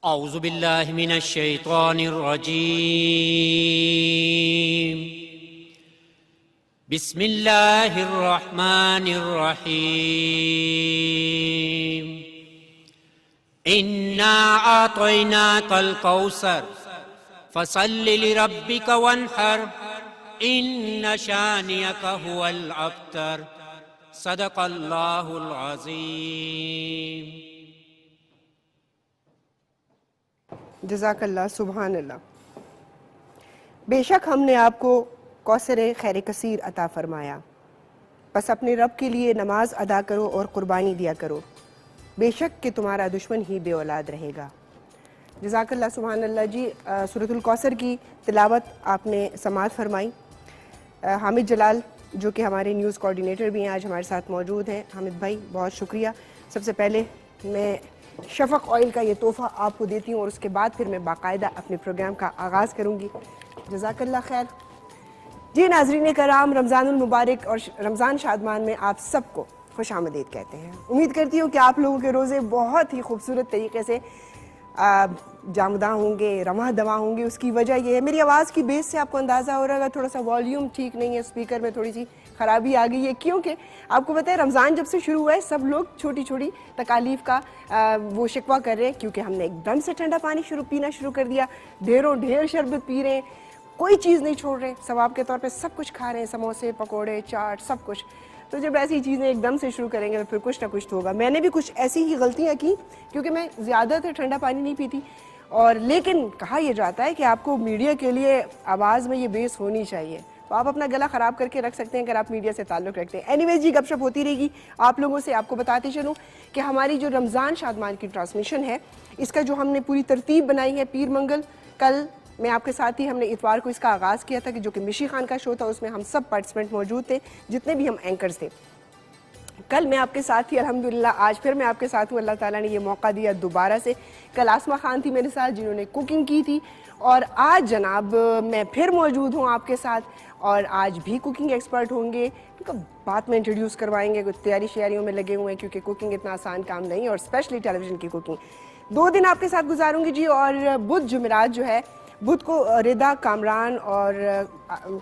اعوذ باللہ من الشیطان الرجیم بسم اللہ الرحمن الرحیم انا اعطیناک الکوثر فصل لربک وانحر ان شانئک هو الابتر صدق اللہ العظیم. جزاک اللہ. سبحان اللہ. بے شک ہم نے آپ کو کوثر خیر کثیر عطا فرمایا، بس اپنے رب کے لیے نماز ادا کرو اور قربانی دیا کرو، بے شک کہ تمہارا دشمن ہی بے اولاد رہے گا. جزاک اللہ. سبحان اللہ. جی سورۃ الکوثر کی تلاوت آپ نے سماعت فرمائی. حامد جلال جو کہ ہمارے نیوز کوارڈینیٹر بھی ہیں آج ہمارے ساتھ موجود ہیں. حامد بھائی بہت شکریہ. سب سے پہلے میں شفق آئل کا یہ تحفہ آپ کو دیتی ہوں اور اس کے بعد پھر میں باقاعدہ اپنے پروگرام کا آغاز کروں گی. جزاک اللہ خیر. جی ناظرین کرام، رمضان المبارک اور رمضان شادمان میں آپ سب کو خوش آمدید کہتے ہیں. امید کرتی ہوں کہ آپ لوگوں کے روزے بہت ہی خوبصورت طریقے سے جامداں ہوں گے، رواں دواں ہوں گے. اس کی وجہ یہ ہے میری آواز کی بیس سے آپ کو اندازہ ہو رہا ہے تھوڑا سا والیوم ٹھیک نہیں ہے، اسپیکر میں تھوڑی سی خرابی آ گئی ہے، کیونکہ آپ کو پتہ ہے رمضان جب سے شروع ہوا ہے سب لوگ چھوٹی چھوٹی تکالیف کا وہ شکوہ کر رہے ہیں، کیونکہ ہم نے ایک دم سے ٹھنڈا پانی پینا شروع کر دیا، ڈھیروں ڈھیر شربت پی رہے ہیں، کوئی چیز نہیں چھوڑ رہے، ثواب کے طور پہ سب کچھ کھا رہے ہیں، سموسے پکوڑے چاٹ سب کچھ. تو جب ایسی چیزیں ایک دم سے شروع کریں گے تو پھر کچھ نہ کچھ تو ہوگا. میں نے بھی کچھ ایسی ہی غلطیاں کی کیونکہ میں زیادہ تر ٹھنڈا پانی نہیں پیتی، اور لیکن کہا یہ جاتا ہے کہ آپ کو میڈیا کے لیے آواز میں یہ بیس ہونی چاہیے، تو آپ اپنا گلا خراب کر کے رکھ سکتے ہیں اگر آپ میڈیا سے تعلق رکھتے ہیں. اینی ویز جی گپ شپ ہوتی رہے گی آپ لوگوں سے. آپ کو بتاتے چلوں کہ ہماری جو رمضان شادمان کی ٹرانسمیشن ہے اس کا جو ہم نے پوری ترتیب بنائی ہے، پیر منگل کل میں آپ کے ساتھ ہی ہم نے اتوار کو اس کا آغاز کیا تھا کہ جو کہ مشی خان کا شو تھا، اس میں ہم سب پارٹیسپینٹ موجود تھے جتنے بھی ہم اینکرز تھے. کل میں آپ کے ساتھ تھی الحمدللہ، آج پھر میں آپ کے ساتھ ہوں. اللہ تعالیٰ نے یہ موقع دیا دوبارہ سے. کل آسمہ خان تھی میرے ساتھ جنہوں نے کوکنگ کی تھی، اور آج جناب میں پھر موجود ہوں آپ کے ساتھ، اور آج بھی کوکنگ ایکسپرٹ ہوں گے کیونکہ بات میں انٹروڈیوس کروائیں گے. کچھ تیاری شیاریوں میں لگے ہوئے ہیں کیونکہ کوکنگ اتنا آسان کام نہیں، اور اسپیشلی ٹیلی ویژن کی کوکنگ. 2 دن آپ کے ساتھ گزاروں گی جی. اور بدھ جمعرات جو ہے، بدھ کو رضا کامران اور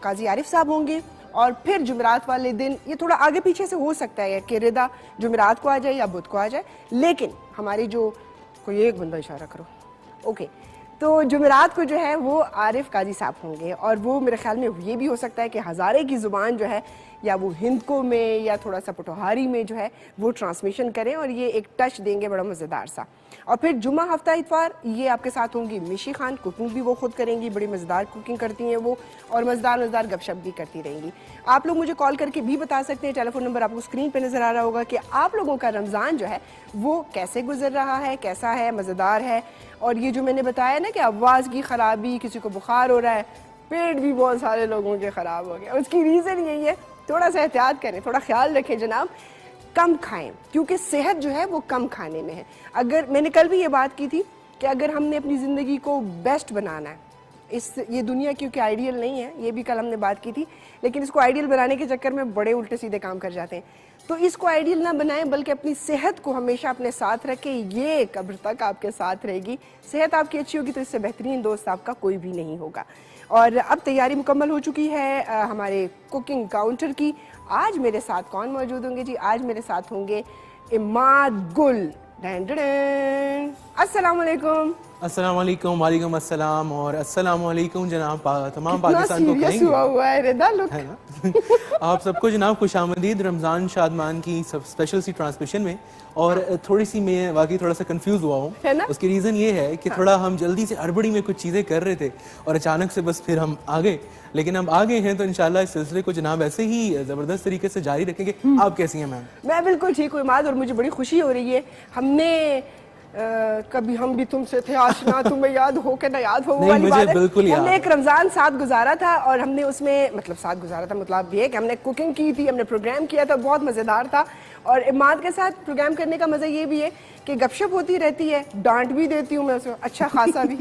قاضی عارف صاحب ہوں گے، اور پھر جمعرات والے دن یہ تھوڑا آگے پیچھے سے ہو سکتا ہے کہ رضا جمعرات کو آ جائے یا بدھ کو آ جائے، لیکن ہماری جو کوئی ایک بندہ اشارہ کرو اوکے، تو جمعرات کو جو ہے وہ عارف قاضی صاحب ہوں گے. اور وہ میرے خیال میں یہ بھی ہو سکتا ہے کہ ہزارے کی زبان جو ہے یا وہ ہند کو میں یا تھوڑا سا پٹوہاری میں جو ہے وہ ٹرانسمیشن کریں اور یہ ایک ٹچ دیں گے بڑا مزیدار سا. اور پھر جمعہ ہفتہ اتوار یہ آپ کے ساتھ ہوں گی مشی خان، کوکنگ بھی وہ خود کریں گی، بڑی مزیدار کوکنگ کرتی ہیں وہ، اور مزیدار گپ شپ بھی کرتی رہیں گی. آپ لوگ مجھے کال کر کے بھی بتا سکتے ہیں، ٹیلی فون نمبر آپ کو اسکرین پہ نظر آ رہا ہوگا، کہ آپ لوگوں کا رمضان جو ہے وہ کیسے گزر رہا ہے، کیسا ہے، مزیدار ہے. اور یہ جو میں نے بتایا نا کہ آواز کی خرابی، کسی کو بخار ہو رہا ہے، پیٹ بھی بہت سارے لوگوں کے خراب ہو گیا، اس کی ریزن یہی ہے تھوڑا سا احتیاط کریں، تھوڑا خیال رکھیں جناب، کم کھائیں کیونکہ صحت جو ہے وہ کم کھانے میں ہے. اگر میں نے کل بھی یہ بات کی تھی کہ اگر ہم نے اپنی زندگی کو بیسٹ بنانا ہے، یہ دنیا کیونکہ آئیڈیل نہیں ہے، یہ بھی کل ہم نے بات کی تھی، لیکن اس کو آئیڈیل بنانے کے چکر میں بڑے الٹے سیدھے کام کر جاتے ہیں. تو اس کو آئیڈیل نہ بنائیں بلکہ اپنی صحت کو ہمیشہ اپنے ساتھ رکھیں، یہ قبر تک آپ کے ساتھ رہے گی. صحت آپ کی اچھی ہوگی تو اس سے بہترین دوست آپ کا کوئی بھی نہیں ہوگا. اور اب تیاری مکمل ہو چکی ہے ہمارے کوکنگ کاؤنٹر کی. آج میرے ساتھ کون موجود ہوں گے جی؟ آج میرے ساتھ ہوں گے اماد گل. السلام علیکم. السلام علیکم. وعلیکم السلام اور السلام علیکم جناب تمام کتنا پاکستان کو کہیں سیریس ہوا ہوا ہے رضا لک. ہے نا آپ سب کو جناب خوش آمدید رمضان شادمان کی سب اسپیشل سی ٹرانسمیشن میں. اور تھوڑی سی میں واقعی تھوڑا سا کنفیوز ہوا ہوں. اس کی ریزن یہ ہے کہ تھوڑا ہم جلدی سے ہڑبڑی میں کچھ چیزیں کر رہے تھے اور اچانک سے بس پھر ہم آگے، لیکن ہم آگے ہیں تو انشاءاللہ اس سلسلے کو جناب ایسے ہی زبردست طریقے سے جاری رکھیں گے. آپ کیسی ہیں میم؟ میں بالکل ٹھیک ہوں اماد، اور مجھے بڑی خوشی ہو رہی ہے. ہم نے کبھی ہم بھی تم سے تھے آشنا، تمہیں یاد ہو کہ نہ یاد ہو، وہ والی بات ہے. ہم نے ایک رمضان ساتھ گزارا تھا اور ہم نے اس میں مطلب یہ کہ ہم نے کوکنگ کی تھی، ہم نے پروگرام کیا تھا، بہت مزیدار تھا. اور اماد کے ساتھ پروگرام کرنے کا مزہ یہ بھی ہے کہ گپ شپ ہوتی رہتی ہے، ڈانٹ بھی دیتی ہوں میں اسے اچھا خاصا بھی.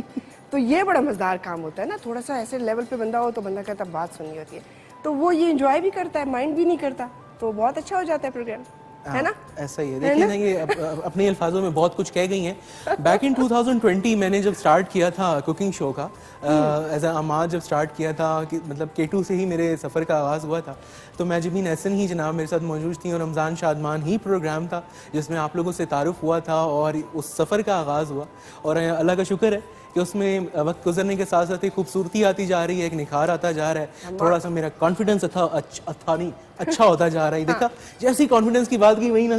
تو یہ بڑا مزیدار کام ہوتا ہے نا، تھوڑا سا ایسے لیول پہ بندہ ہو تو بندہ کہتا ہے بات سننی ہوتی ہے، تو وہ یہ انجوائے بھی کرتا ہے، مائنڈ بھی نہیں کرتا، تو بہت اچھا ہو جاتا ہے پروگرام. ہے نا, ایسا ہی ہے. دیکھیں نا یہ اپنے الفاظوں میں بہت کچھ کہہ گئی ہیں. بیک ان 2020 میں نے جب سٹارٹ کیا تھا کوکنگ شو کا ایز اے عماد, جب سٹارٹ کیا تھا مطلب K2 سے ہی میرے سفر کا آغاز ہوا تھا, تو میجبین احسن ہی جناب میرے ساتھ موجود تھیں اور رمضان شادمان ہی پروگرام تھا جس میں آپ لوگوں سے تعارف ہوا تھا اور اس سفر کا آغاز ہوا. اور اللہ کا شکر ہے کہ اس میں وقت گزرنے کے ساتھ ساتھ ایک خوبصورتی آتی جا رہی ہے, ایک نکھار آتا جا رہا ہے, تھوڑا سا میرا کانفیڈنس اچھا ہوتا جا رہا ہے. دیکھا جیسی کانفیڈنس کی بات کی وہی نا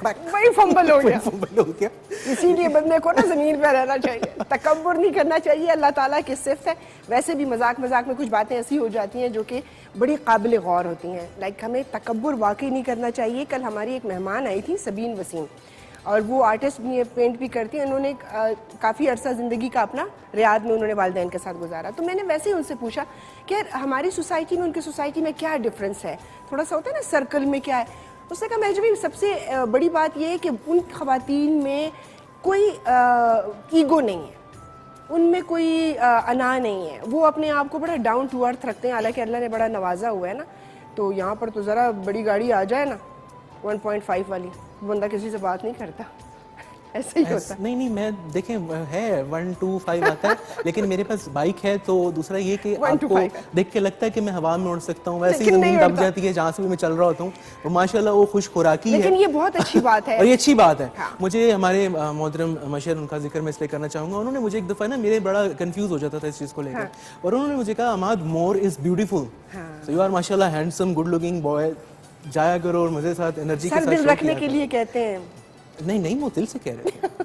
وہی فمبل ہو گیا. اسی لیے بندے کو نا زمین پہ رہنا چاہیے, تکبر نہیں کرنا چاہیے, اللہ تعالیٰ کی صفت ہے. ویسے بھی مذاق میں کچھ باتیں ایسی ہو جاتی ہیں جو کہ بڑی قابل غور ہوتی ہیں, لائک ہمیں تکبر واقعی نہیں کرنا چاہیے. کل ہماری ایک مہمان آئی تھی سبین وسیم, اور وہ آرٹسٹ بھی پینٹ بھی کرتی ہیں. انہوں نے کافی عرصہ زندگی کا اپنا ریاض میں انہوں نے والدین کے ساتھ گزارا. تو میں نے ویسے ہی ان سے پوچھا کہ ہماری سوسائٹی میں ان کی سوسائٹی میں کیا ڈفرینس ہے, تھوڑا سا ہوتا ہے نا سرکل میں کیا ہے. اس نے کہا میں جو بھی سب سے بڑی بات یہ ہے کہ ان خواتین میں کوئی ایگو نہیں ہے, ان میں کوئی انا نہیں ہے, وہ اپنے آپ کو بڑا ڈاؤن ٹو ارتھ رکھتے ہیں. حالانکہ اللہ نے بڑا نوازا ہوا ہے نا, تو یہاں پر تو ذرا بڑی گاڑی آ جائے نا 1.5 والی, بندہ کسی سے بات نہیں کرتا, ایسے ہی ہوتا. نہیں میں دیکھیں ہے 125 آتا ہے, لیکن میرے پاس بائک ہے. تو دوسرا یہ کہ آپ کو دیکھ کے لگتا ہے کہ میں ہوا میں اڑ سکتا ہوں, ویسے ہی زمین دب جاتی ہے جہاں سے بھی میں چل رہا ہوتا ہوں. تو ماشاءاللہ وہ خوش خوراکی ہے, لیکن یہ بہت اچھی بات ہے اور یہ اچھی بات ہے. مجھے ہمارے محترم مشر, ان کا ذکر میں اس لیے کرنا چاہوں گا, انہوں نے مجھے ایک دفعہ نا میرے بڑا کنفیوز ہو جاتا تھا اس چیز کو لے کر, اور انہوں نے مجھے کہا Imad more is beautiful, so you are ماشاءاللہ ہینڈسم گڈ لکنگ بوائے, جایا کرو اور مزے ساتھ انرجی کے ساتھ رکھنے کے لیے کہتے ہیں. نہیں وہ دل سے کہہ رہے ہیں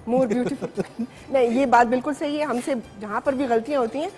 مور بیوٹیفل. نہیں یہ بات بالکل صحیح ہے. ہم سے جہاں پر بھی غلطیاں ہوتی ہیں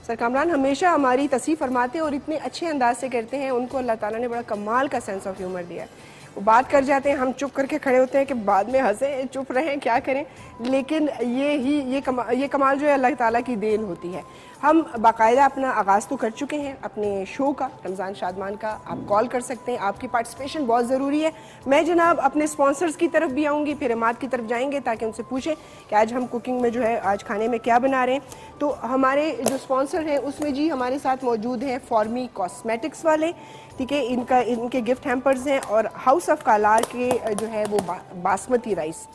سر کامران ہمیشہ ہماری تصحیح فرماتے ہیں اور اتنے اچھے انداز سے کرتے ہیں. ان کو اللہ تعالیٰ نے بڑا کمال کا سینس آف ہیومر دیا ہے. وہ بات کر جاتے ہیں, ہم چپ کر کے کھڑے ہوتے ہیں کہ بعد میں ہنسیں, چپ رہیں, کیا کریں. لیکن یہ کمال جو ہے اللہ تعالیٰ کی دین ہوتی ہے. ہم باقاعدہ اپنا آغاز تو کر چکے ہیں اپنے شو کا, رمضان شادمان کا. آپ کال کر سکتے ہیں, آپ کی پارٹیسپیشن بہت ضروری ہے. میں جناب اپنے اسپانسرز کی طرف بھی آؤں گی, پھر عماد کی طرف جائیں گے تاکہ ان سے پوچھیں کہ آج ہم کوکنگ میں جو ہے آج کھانے میں کیا بنا رہے ہیں. تو ہمارے جو اسپانسر ہیں اس میں جی ہمارے ساتھ موجود ہیں فارمی کاسمیٹکس والے, ٹھیک ہے, ان کے گفٹ ہیمپرز ہیں, اور ہاؤس آف کالار کے جو ہے وہ باسمتی رائس,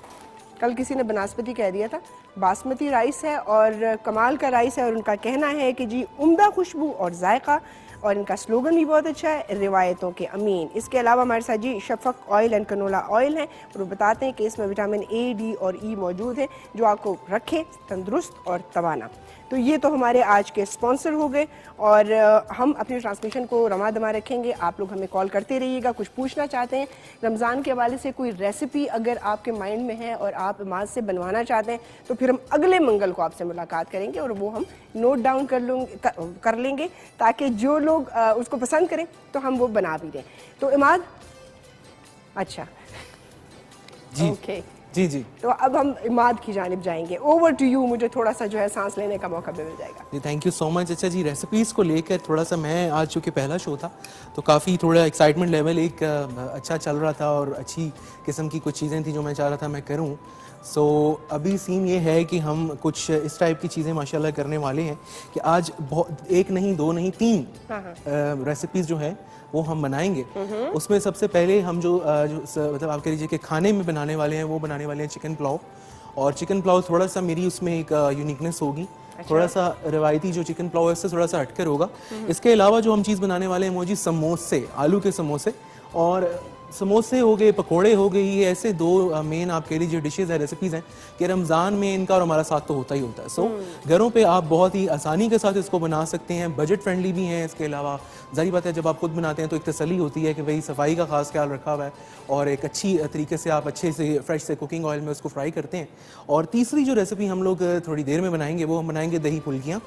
کل کسی نے بناسپتی کہہ دیا تھا, باسمتی رائس ہے اور کمال کا رائس ہے. اور ان کا کہنا ہے کہ جی عمدہ خوشبو اور ذائقہ, اور ان کا سلوگن بھی بہت اچھا ہے, روایتوں کے امین. اس کے علاوہ ہمارے ساتھ جی شفق آئل اینڈ کنولا آئل ہیں, اور وہ بتاتے ہیں کہ اس میں وٹامن اے, ڈی اور ای موجود ہیں جو آپ کو رکھے تندرست اور توانا. تو یہ تو ہمارے آج کے اسپانسر ہو گئے, اور ہم اپنی ٹرانسمیشن کو رواں دواں رکھیں گے. آپ لوگ ہمیں کال کرتے رہیے گا, کچھ پوچھنا چاہتے ہیں رمضان کے حوالے سے, کوئی ریسیپی اگر آپ کے مائنڈ میں ہے اور آپ عماد سے بنوانا چاہتے ہیں, تو پھر ہم اگلے منگل کو آپ سے ملاقات کریں گے اور وہ ہم نوٹ ڈاؤن کر لیں گے تاکہ جو لوگ اس کو پسند کریں تو ہم وہ بنا بھی دیں. تو عماد اچھا جی اوکے جی تو اب ہم عماد کی جانب جائیں گے. اوور ٹو یو, مجھے تھوڑا سا جو ہے سانس لینے کا موقع بھی مل جائے گا. جی تھینک یو سو مچ. اچھا جی ریسیپیز کو لے کر تھوڑا سا میں آج چونکہ پہلا شو تھا تو کافی تھوڑا ایکسائٹمنٹ لیول ایک اچھا چل رہا تھا, اور اچھی قسم کی کچھ چیزیں تھیں جو میں چاہ رہا تھا میں کروں. سو ابھی سین یہ ہے کہ ہم کچھ اس ٹائپ کی چیزیں ماشاءاللہ کرنے والے ہیں کہ آج ایک نہیں, دو نہیں, 3 ریسیپیز جو ہیں وہ ہم بنائیں گے. اس میں سب سے پہلے ہم جو مطلب آپ کہہ لیجیے کہ کھانے میں بنانے والے ہیں وہ بنانے والے ہیں چکن پلاؤ. اور چکن پلاؤ تھوڑا سا میری اس میں ایک یونیکنیس ہوگی, تھوڑا سا روایتی جو چکن پلاؤ ہے اس سے تھوڑا سا ہٹ کر ہوگا. اس کے علاوہ جو ہم چیز بنانے والے ہیں وہ جی سموسے, آلو کے سموسے. اور سموسے ہو گئے, پکوڑے ہو گئے, یہ ایسے 2 مین آپ کہہ لیجیے ڈشز ہیں, ریسیپیز ہیں کہ رمضان میں ان کا اور ہمارا ساتھ تو ہوتا ہی ہوتا ہے. سو گھروں پہ آپ بہت ہی آسانی کے ساتھ اس کو بنا سکتے ہیں, بجٹ فرینڈلی بھی ہیں. اس کے علاوہ ظاہر بات ہے جب آپ خود بناتے ہیں تو ایک تسلی ہوتی ہے کہ بھئی صفائی کا خاص خیال رکھا ہوا ہے, اور ایک اچھی طریقے سے آپ اچھے سے فریش سے کوکنگ آئل میں اس کو فرائی کرتے ہیں. اور تیسری جو ریسیپی ہم لوگ تھوڑی دیر میں بنائیں گے وہ ہم بنائیں گے دہی پھلکیاں,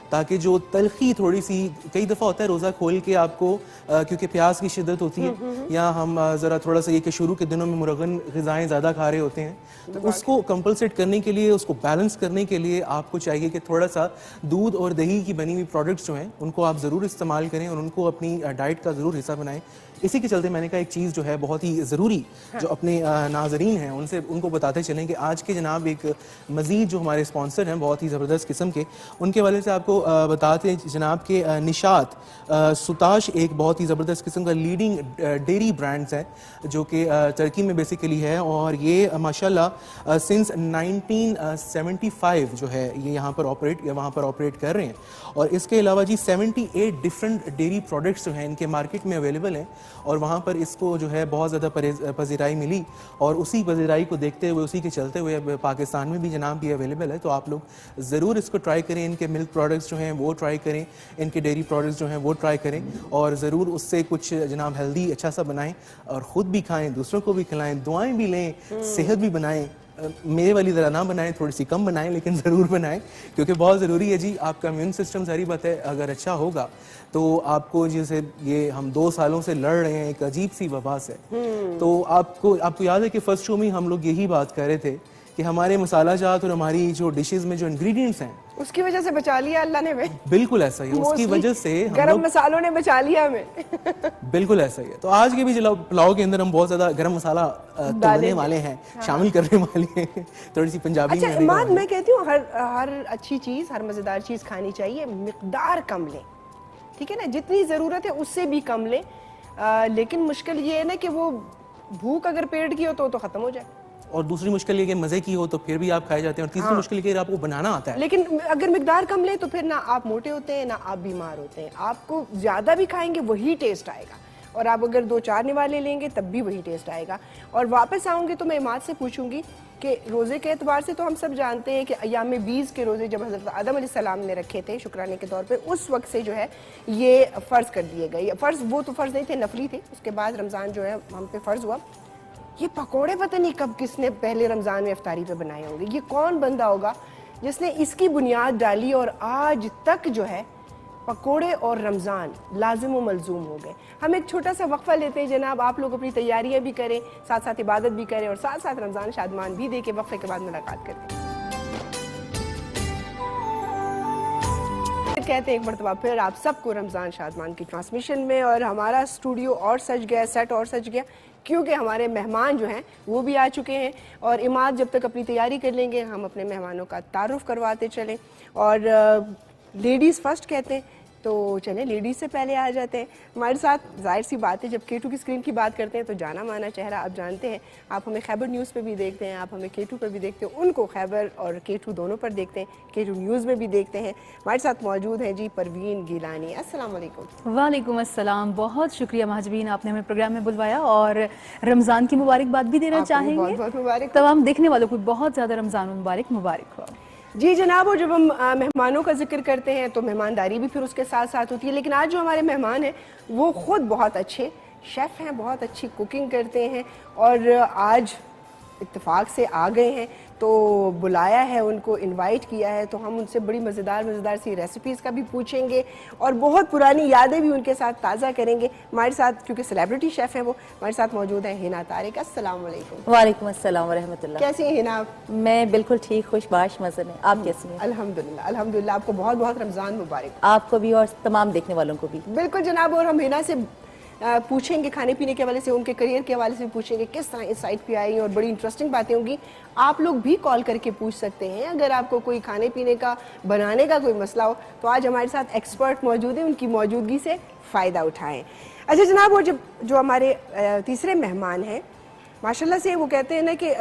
تاکہ جو تلخی تھوڑی سی, کئی دفعہ ہوتا ہے روزہ کھول کے آپ کو کیونکہ پیاس کی شدت ہوتی ہے, یا ہم ذرا تھوڑا سا یہ کہ شروع کے دنوں میں مرغن غذائیں زیادہ کھا رہے ہوتے ہیں, تو اس کو کمپلسیٹ کرنے کے لیے, اس کو بیلنس کرنے کے لیے آپ کو چاہیے کہ تھوڑا سا دودھ اور دہی کی بنی ہوئی پروڈکٹس جو ہیں ان کو آپ ضرور استعمال کریں اور ان کو اپنی ڈائٹ کا ضرور حصہ بنائیں. اسی کے چلتے میں نے کہا ایک چیز جو ہے بہت ہی ضروری جو اپنے ناظرین ہیں ان کو بتاتے چلیں کہ آج کے جناب ایک مزید جو ہمارے اسپانسر ہیں بہت ہی زبردست قسم کے، ان کے والے سے آپ کو بتاتے ہیں جناب کہ نشاط سوتاش ایک بہت ہی زبردست قسم کا لیڈنگ ڈیری برانڈز ہے جو کہ ترکی میں بیسیکلی ہے، اور یہ ماشاءاللہ سنس 1975 جو ہے یہ یہاں پر آپریٹ کر رہے ہیں، اور اس کے علاوہ جی 78 ڈفرنٹ ڈیری پروڈکٹس جو ہیں ان کے مارکیٹ میں اویلیبل ہیں، اور وہاں پر اس کو جو ہے بہت زیادہ پذیرائی ملی، اور اسی پذیرائی کو دیکھتے ہوئے اسی کے چلتے ہوئے پاکستان میں بھی جناب یہ اویلیبل ہے، تو آپ لوگ ضرور اس کو ٹرائی کریں، ان کے ملک پروڈکٹس جو ہیں وہ ٹرائی کریں، ان کے ڈیری پروڈکٹس جو ہیں وہ ٹرائی کریں، اور ضرور اس سے کچھ جناب ہیلدی اچھا سا بنائیں اور خود بھی کھائیں، دوسروں کو بھی کھلائیں، دعائیں بھی لیں، صحت بھی بنائیں، میرے والی ذرا نہ بنائیں، تھوڑی سی کم بنائیں لیکن ضرور بنائیں، کیونکہ بہت ضروری ہے جی، آپ کا امیون سسٹم ظاہری بات ہے اگر اچھا ہوگا تو آپ کو جیسے یہ ہم 2 سالوں سے لڑ رہے ہیں ایک عجیب سی وبا سے، تو آپ کو یاد ہے کہ فرسٹ شو میں ہم لوگ یہی بات کر رہے تھے کہ ہمارے مسالہ جات اور ہماری جو ڈشز میں جو انگریڈینٹس ہیں اس کی وجہ سے بچا لیا اللہ نے ہمیں، بالکل ایسا ہی ہے، اس کی وجہ سے گرم مسالوں نے بچا لیا ہمیں، بالکل ایسا ہی ہے۔ تو آج کے بھی پلاؤ کے اندر ہم بہت زیادہ گرم مسالہ ڈالنے والے ہیں، شامل کرنے والے ہیں، تھوڑی سی پنجابی اچھا ایمان میں کہتی ہوں ہر اچھی چیز، ہر مزیدار چیز کھانی چاہیے، مقدار کم لیں، ٹھیک ہے نا، جتنی ضرورت ہے اس سے بھی کم لیں، لیکن مشکل یہ ہے نا کہ وہ بھوک اگر پیٹ کی ہو تو ختم ہو جائے، اور دوسری مشکل یہ کہ مزے کی ہو تو پھر بھی آپ کھائے جاتے ہیں، اور تیسری مشکل یہ کہ آپ کو بنانا آتا ہے، لیکن اگر مقدار کم لیں تو پھر نہ آپ موٹے ہوتے ہیں نہ آپ بیمار ہوتے ہیں، آپ کو زیادہ بھی کھائیں گے وہی ٹیسٹ آئے گا، اور آپ اگر 2-4 نوالے لیں گے تب بھی وہی ٹیسٹ آئے گا۔ اور واپس آؤں گی تو میں اماد سے پوچھوں گی کہ روزے کے اعتبار سے تو ہم سب جانتے ہیں کہ ایام 20 کے روزے جب حضرت آدم علیہ السلام نے رکھے تھے شکرانے کے طور پہ، اس وقت سے جو ہے یہ فرض کر دیے گئے، وہ تو فرض نہیں تھے، نفلی تھے، اس کے بعد رمضان جو ہے ہم پہ فرض ہوا۔ یہ پکوڑے پتہ نہیں کب کس نے پہلے رمضان میں افطاری پہ بنائے ہوں گے، یہ کون بندہ ہوگا جس نے اس کی بنیاد ڈالی اور آج تک جو ہے پکوڑے اور رمضان لازم و ملزوم ہو گئے۔ ہم ایک چھوٹا سا وقفہ لیتے ہیں جناب، آپ لوگ اپنی تیاریاں بھی کریں، ساتھ ساتھ عبادت بھی کریں، اور ساتھ ساتھ رمضان شادمان بھی دے کے وقفے کے بعد ملاقات کرتے ہیں۔ کہتے ہیں ایک مرتبہ پھر آپ سب کو رمضان شادمان کی ٹرانسمیشن میں، اور ہمارا اسٹوڈیو اور سج گیا، سیٹ اور سج گیا، کیونکہ ہمارے مہمان جو ہیں وہ بھی آ چکے ہیں، اور اماد جب تک اپنی تیاری کر لیں گے ہم اپنے مہمانوں کا تعارف کرواتے چلیں، اور لیڈیز فرسٹ کہتے ہیں تو چلیں لیڈیز سے پہلے آ جاتے ہیں ہمارے ساتھ۔ ظاہر سی بات ہے جب K2 کی اسکرین کی بات کرتے ہیں تو جانا مانا چہرہ آپ جانتے ہیں، آپ ہمیں خیبر نیوز پہ بھی دیکھتے ہیں، آپ ہمیں K2 پہ بھی دیکھتے ہیں، ان کو خیبر اور K2 دونوں پر دیکھتے ہیں، K2 نیوز میں بھی دیکھتے ہیں۔ ہمارے ساتھ موجود ہیں جی پروین گیلانی، السلام علیکم۔ وعلیکم السلام، بہت شکریہ مہاجبین، آپ نے ہمیں پروگرام میں بلوایا اور رمضان کی مبارکباد بھی دینا چاہیں گے، بہت مبارک، تمام دیکھنے والوں کو بہت زیادہ رمضان مبارک ہو۔ جی جناب، اور جب ہم مہمانوں کا ذکر کرتے ہیں تو مہمانداری بھی پھر اس کے ساتھ ساتھ ہوتی ہے، لیکن آج جو ہمارے مہمان ہیں وہ خود بہت اچھے شیف ہیں، بہت اچھی کوکنگ کرتے ہیں، اور آج اتفاق سے آ گئے ہیں تو بلایا ہے ان کو، انوائٹ کیا ہے، تو ہم ان سے بڑی مزیدار سی ریسیپیز کا بھی پوچھیں گے اور بہت پرانی یادیں بھی ان کے ساتھ تازہ کریں گے۔ ہمارے ساتھ کیونکہ سیلیبریٹی شیف ہیں وہ، ہمارے ساتھ موجود ہیں ہنا طارق، السلام علیکم۔ وعلیکم السلام ورحمۃ اللہ۔ کیسی ہیں ہنا؟ میں بالکل ٹھیک، خوش باش مزے میں، آپ کیسی ہیں؟ الحمدللہ، آپ کو بہت بہت رمضان مبارک۔ آپ کو بھی اور تمام دیکھنے والوں کو بھی۔ بالکل جناب، اور ہم ہنا سے پوچھیں گے کھانے پینے کے حوالے سے، ان کے کریئر کے حوالے سے پوچھیں گے کس طرح اس سائٹ پہ آئی، اور بڑی انٹرسٹنگ باتیں ہوں گی۔ آپ لوگ بھی کال کر کے پوچھ سکتے ہیں اگر آپ کو کوئی کھانے پینے کا بنانے کا کوئی مسئلہ ہو، تو آج ہمارے ساتھ ایکسپرٹ موجود ہیں، ان کی موجودگی سے فائدہ اٹھائیں۔ اچھا جناب، اور جو ہمارے تیسرے مہمان ہیں ماشاءاللہ سے، وہ کہتے ہیں نا کہ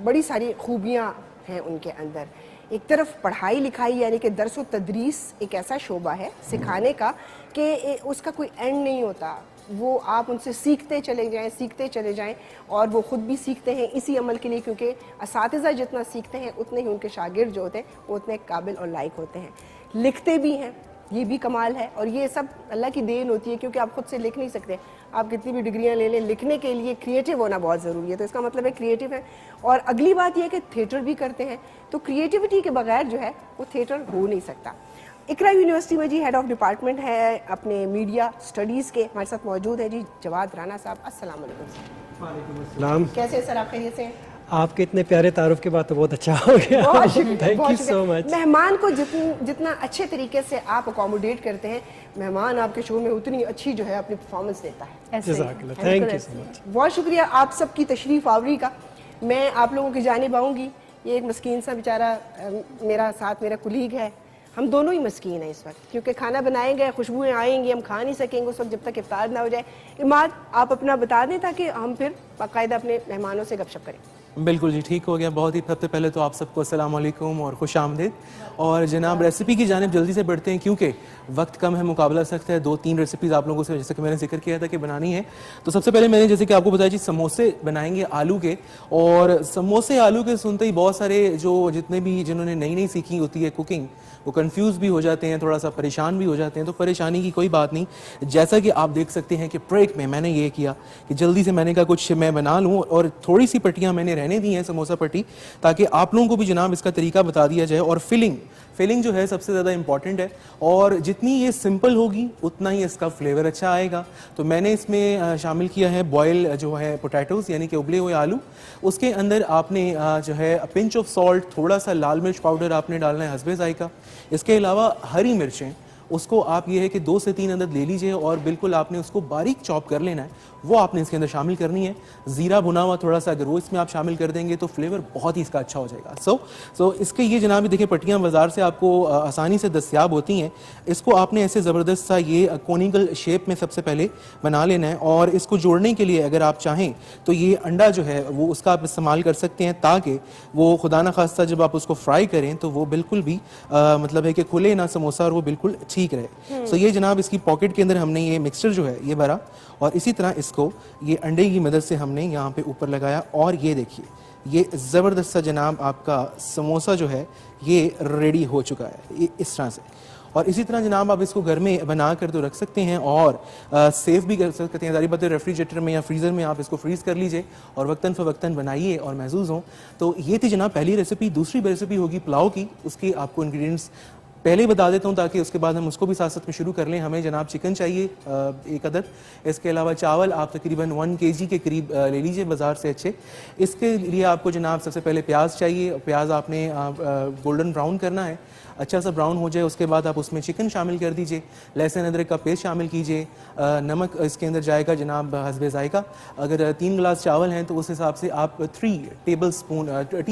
بڑی ساری خوبیاں ہیں ان کے اندر۔ ایک طرف پڑھائی لکھائی یعنی کہ درس و تدریس ایک ایسا شعبہ ہے سکھانے کا کہ اس کا کوئی اینڈ نہیں ہوتا، وہ آپ ان سے سیکھتے چلے جائیں اور وہ خود بھی سیکھتے ہیں اسی عمل کے لیے، کیونکہ اساتذہ جتنا سیکھتے ہیں اتنے ہی ان کے شاگرد جو ہوتے ہیں وہ اتنے قابل اور لائق ہوتے ہیں۔ لکھتے بھی ہیں، یہ بھی کمال ہے، اور یہ سب اللہ کی دین ہوتی ہے، کیونکہ آپ خود سے لکھ نہیں سکتے، آپ کتنی بھی ڈگریاں لے لیں، لکھنے کے لیے کریٹیو ہونا بہت ضروری ہے، تو اس کا مطلب ہے کریٹیو ہے۔ اور اگلی بات یہ ہے کہ تھیٹر بھی کرتے ہیں، تو کریٹیوٹی کے بغیر جو ہے وہ تھیٹر ہو نہیں سکتا۔ اقرا یونیورسٹی میں جی ہیڈ آف ڈپارٹمنٹ ہے اپنے میڈیا اسٹڈیز کے، ہمارے ساتھ موجود ہیں جی جواد رانا صاحب، السلام علیکم۔ وعلیکم السلام۔ کیسے سر، آپ خیریت سے ہیں؟ آپ کے اتنے پیارے تعارف کے بعد تو بہت اچھا ہو گیا. بہت شکریہ, تھینک بہت یو سو شکریہ. مچ. مہمان کو جتنا اچھے طریقے سے آپ اکوموڈیٹ کرتے ہیں, مہمان آپ کے شو میں اتنی اچھی جو ہے اپنی پرفارمنس دیتا ہے. جزاک اللہ, تھینک یو سو مچ. بہت شکریہ آپ سب کی تشریف آوری کا. میں آپ لوگوں کی جانب آؤں گی. یہ ایک مسکین سا بیچارہ میرا ساتھ میرا کولیگ ہے, ہم دونوں ہی مسکین ہیں اس وقت, کیونکہ کھانا بنائیں گے, خوشبوئیں آئیں گی, ہم کھا نہیں سکیں گے اس وقت جب تک افطار نہ ہو جائے. عماد آپ اپنا بتا دیں تاکہ ہم پھر باقاعدہ اپنے مہمانوں سے گپ شپ کریں. بالکل جی, ٹھیک ہو گیا. بہت ہی سب سے پہلے تو آپ سب کو السلام علیکم اور خوش آمدید. اور جناب ریسیپی کی جانب جلدی سے بڑھتے ہیں کیونکہ وقت کم ہے, مقابلہ سخت ہے. 2-3 ریسیپیز آپ لوگوں سے جیسے کہ میں نے ذکر کیا تھا کہ بنانی ہے. تو سب سے پہلے میں نے جیسے کہ آپ کو بتایا جی سموسے بنائیں گے آلو کے. اور سموسے آلو کے سنتے ہی بہت سارے جتنے بھی جنہوں نے نئی سیکھی ہوتی ہے کوکنگ, وہ کنفیوز بھی ہو جاتے ہیں, تھوڑا سا پریشان بھی ہو جاتے ہیں. تو پریشانی کی کوئی بات نہیں. جیسا کہ آپ دیکھ سکتے ہیں کہ بریک میں نے یہ کیا کہ جلدی سے میں نے کہا کچھ میں بنا لوں, اور تھوڑی سی پٹیاں میں نے رہنے دی ہیں سموسہ پٹی, تاکہ آپ لوگوں کو بھی جناب اس کا طریقہ بتا دیا جائے. اور فلنگ جو ہے سب سے زیادہ امپورٹنٹ ہے, اور جتنی یہ سمپل ہوگی اتنا ہی اس کا فلیور اچھا آئے گا. تو میں نے اس میں شامل کیا ہے بوائل جو ہے پوٹیٹوز, یعنی کہ ابلے ہوئے آلو. اس کے اندر آپ نے جو ہے پنچ آف سالٹ, تھوڑا سا لال مرچ پاؤڈر آپ نے ڈالنا ہے حسب ذائقہ. اس کے علاوہ ہری مرچیں, اس کو آپ یہ ہے کہ 2 سے 3 عدد لے لیجئے اور بالکل آپ نے اس کو باریک چاپ کر لینا ہے, وہ آپ نے اس کے اندر شامل کرنی ہے. زیرہ بھنا ہوا تھوڑا سا اگر وہ اس میں آپ شامل کر دیں گے تو فلیور بہت ہی اس کا اچھا ہو جائے گا. سو اس کے یہ جناب دیکھیں پٹیاں بازار سے آپ کو آسانی سے دستیاب ہوتی ہیں. اس کو آپ نے ایسے زبردست سا یہ کونیکل شیپ میں سب سے پہلے بنا لینا ہے. اور اس کو جوڑنے کے لیے اگر آپ چاہیں تو یہ انڈا جو ہے وہ اس کا آپ استعمال کر سکتے ہیں, تاکہ وہ خدا نہ خواستہ جب آپ اس کو فرائی کریں تو وہ بالکل بھی مطلب ہے کہ کھلے نہ سموسہ, اور وہ بالکل ٹھیک رہے. سو یہ جناب اس کی پاکٹ کے اندر ہم نے یہ مکسچر جو ہے یہ بھرا, اور اسی طرح اس کو یہ انڈے کی مدد سے ہم نے یہاں پہ اوپر لگایا. اور یہ دیکھیے یہ زبردست سا جناب آپ کا سموسہ جو ہے یہ ریڈی ہو چکا ہے یہ اس طرح سے. اور اسی طرح جناب آپ اس کو گھر میں بنا کر تو رکھ سکتے ہیں اور سیف بھی کر سکتے ہیں. ظاہر بات ہے ریفریجریٹر میں یا فریزر میں آپ اس کو فریز کر لیجئے اور وقتاً فوقتاً بنائیے اور محظوظ ہوں. تو یہ تھی جناب پہلی ریسیپی. دوسری ریسیپی ہوگی پلاؤ کی. اس کی آپ کو انگریڈینٹس پہلے ہی بتا دیتا ہوں تاکہ اس کے بعد ہم اس کو بھی ساتھ میں شروع کر لیں. ہمیں جناب چکن چاہیے 1 عدد. اس کے علاوہ چاول آپ تقریباً 1 kg کے قریب لے لیجئے بازار سے اچھے. اس کے لیے آپ کو جناب سب سے پہلے پیاز چاہیے. پیاز آپ نے گولڈن براؤن کرنا ہے, اچھا سا براؤن ہو جائے. اس کے بعد آپ اس میں چکن شامل کر دیجئے, لہسن ادرک کا پیسٹ شامل کیجئے. نمک اس کے اندر جائے گا جناب حسب ذائقہ. اگر 3 گلاس چاول ہیں تو اس حساب سے آپ 3 ٹی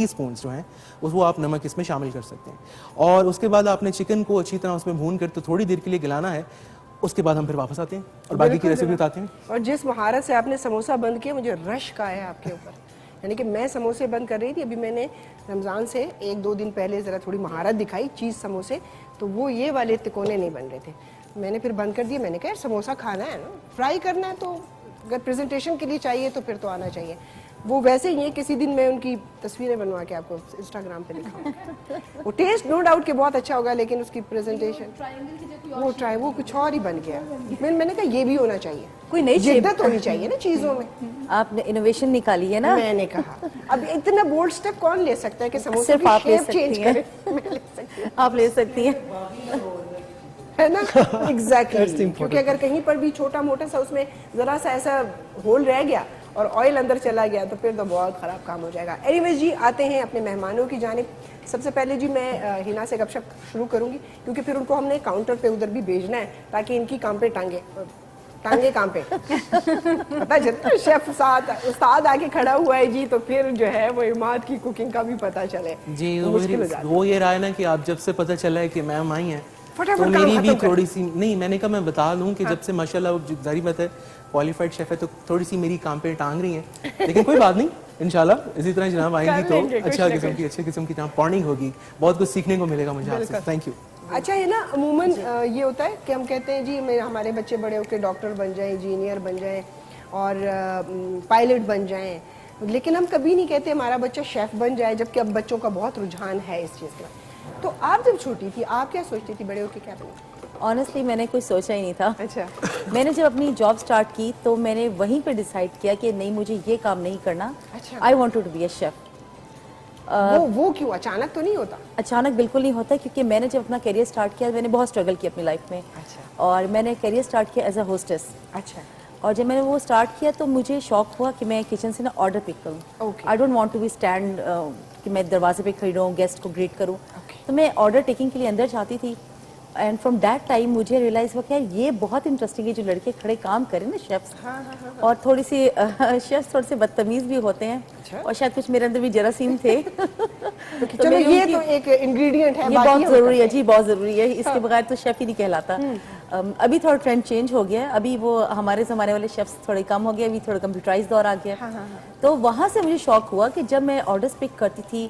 اسپونز جو ہیں وہ آپ نمک اس میں شامل کر سکتے ہیں. اور اس کے بعد آپ نے چکن کو اچھی طرح اس میں بھون کر تو تھوڑی دیر کے لیے گلانا ہے. اس کے بعد ہم پھر واپس آتے ہیں اور باقی کی ریسیپی بتاتے ہیں. اور جس مہارت سے آپ نے سموسہ بند کیا, مجھے رشک آیا ہے آپ کے اوپر. یعنی کہ میں سموسے بند کر رہی تھی, ابھی میں نے رمضان سے 1-2 دن پہلے ذرا تھوڑی مہارت دکھائی چیز سموسے, تو وہ یہ والے تکونے نہیں بن رہے تھے. میں نے پھر بند کر دیا. میں نے کہا یار سموسہ کھانا ہے نا, فرائی کرنا ہے, تو اگر پریزنٹیشن کے لیے چاہیے تو پھر تو آنا چاہیے. وہ ویسے ہی ہیں, کسی دن میں ان کی تصویریں بنوا کے آپ کو انسٹاگرام پہ دکھاؤں. وہ ٹیسٹ نو ڈاؤٹ کہ بہت اچھا ہوگا, لیکن اس کی پریزنٹیشن وہ کچھ اور ہی بن گیا. میں نے کہا یہ بھی ہونا چاہیے, کوئی نئی جدت ہونی چاہیے نا چیزوں میں. آپ نے انوویشن نکالی ہے نا. میں نے کہا اب اتنا بولڈ سٹیپ کون لے سکتا ہے کہ سموسے صرف کی آپ لے شیپ سکتی چینج ہیں. کرے. میں لے سکتی ہوں, آپ لے سکتی ہیں, ہے نا. ایگزیکٹلی, کیونکہ اگر کہیں پر بھی چھوٹا موٹا سا اس میں ذرا سا ایسا ہول رہ گیا اور آئل اندر چلا گیا تو پھر تو بہت خراب کام ہو جائے گا. اینی ویز جی, آتے ہیں اپنے مہمانوں کی جانب. سب سے پہلے جی میں ہنا سے گپ شپ شروع کروں گی, کیونکہ پھر ان کو ہم نے کاؤنٹر پہ ادھر بھی بھیجنا ہے تاکہ ان کی کام پہ ٹانگے کام پہ پتہ چلتا ہے. شیف استاد آگے کھڑا ہوا ہے جی, تو پھر جو ہے وہ عماد کی کوکنگ کا بھی پتہ چلے. جی وہ یہ رائے نا کہ آپ جب سے پتہ چلا ہے کہ میم آئی ہیں تو میری بھی تھوڑی سی نہیں, میں نے کہا میں بتا دوں کہ جب سے ماشاءاللہ ظاہر بات ہے کوالیفائڈ شیف ہے تو تھوڑی سی میری کام پہ ٹانگ رہی ہیں, لیکن کوئی بات نہیں, انشاءاللہ اسی طرح جناب آئیں گی تو اچھے قسم کی جناب پارننگ ہوگی, بہت کچھ سیکھنے کو ملے گا مجھے آپ سے. Thank you. اچھا ہے نا, عموماً یہ ہوتا ہے کہ ہم کہتے ہیں جی ہمارے بچے بڑے ہو کے ڈاکٹر بن جائیں, انجینئر بن جائیں اور پائلٹ بن جائیں, لیکن ہم کبھی نہیں کہتے ہمارا بچہ شیف بن جائے, جبکہ اب بچوں کا بہت رجحان ہے اس چیز کا. تو آپ جب چھوٹی تھی آپ کیا سوچتی تھی بڑے ہو کے کیا بننا؟ آنیسٹلی میں نے کوئی سوچا ہی نہیں تھا. اچھا. میں نے جب اپنی جاب سٹارٹ کی تو میں نے وہیں پہ ڈیسائیڈ کیا کہ نہیں, مجھے یہ کام نہیں کرنا. I wanted to be a chef. وہ کیوں اچانک تو نہیں ہوتا؟ اچانک بالکل نہیں ہوتا, کیونکہ میں نے جب اپنا کیریئر سٹارٹ کیا میں نے بہت اسٹرگل کی اپنی لائف میں. اور میں نے کیریئر سٹارٹ کیا ایز اے ہوسٹس. اچھا. اور جب میں نے وہ اسٹارٹ کیا تو مجھے شوق ہوا کہ میں کچن سے نا آرڈر پک کروں. I don't want to be stand کہ میں دروازے پہ کھڑی رہوں, گیسٹ کو گریٹ کروں. تو میں آرڈر ٹیکنگ کے لیے اندر جاتی تھی. اینڈ فرام دیٹ ٹائم مجھے ریئلائز ہوا کہ یار یہ بہت انٹرسٹنگ ہے جو لڑکے کھڑے کام کریں نا شیفس, اور تھوڑی سی شیفس تھوڑے سے بدتمیز بھی ہوتے ہیں, اور شاید کچھ میرے اندر بھی جراثیم تھے. چلو یہ تو ایک انگریڈینٹ ہے, یہ بہت ضروری ہے جی, بہت ضروری ہے, اس کے بغیر تو شیف ہی نہیں کہلاتا. ابھی تھوڑا ٹرینڈ چینج ہو گیا ہے, ابھی وہ ہمارے زمانے والے شیفس تھوڑے کم ہو گئے, ابھی تھوڑا کمپیوٹرائز دور آ گیا. تو وہاں سے مجھے شوق ہوا کہ جب میں آرڈرز پک کرتی تھی,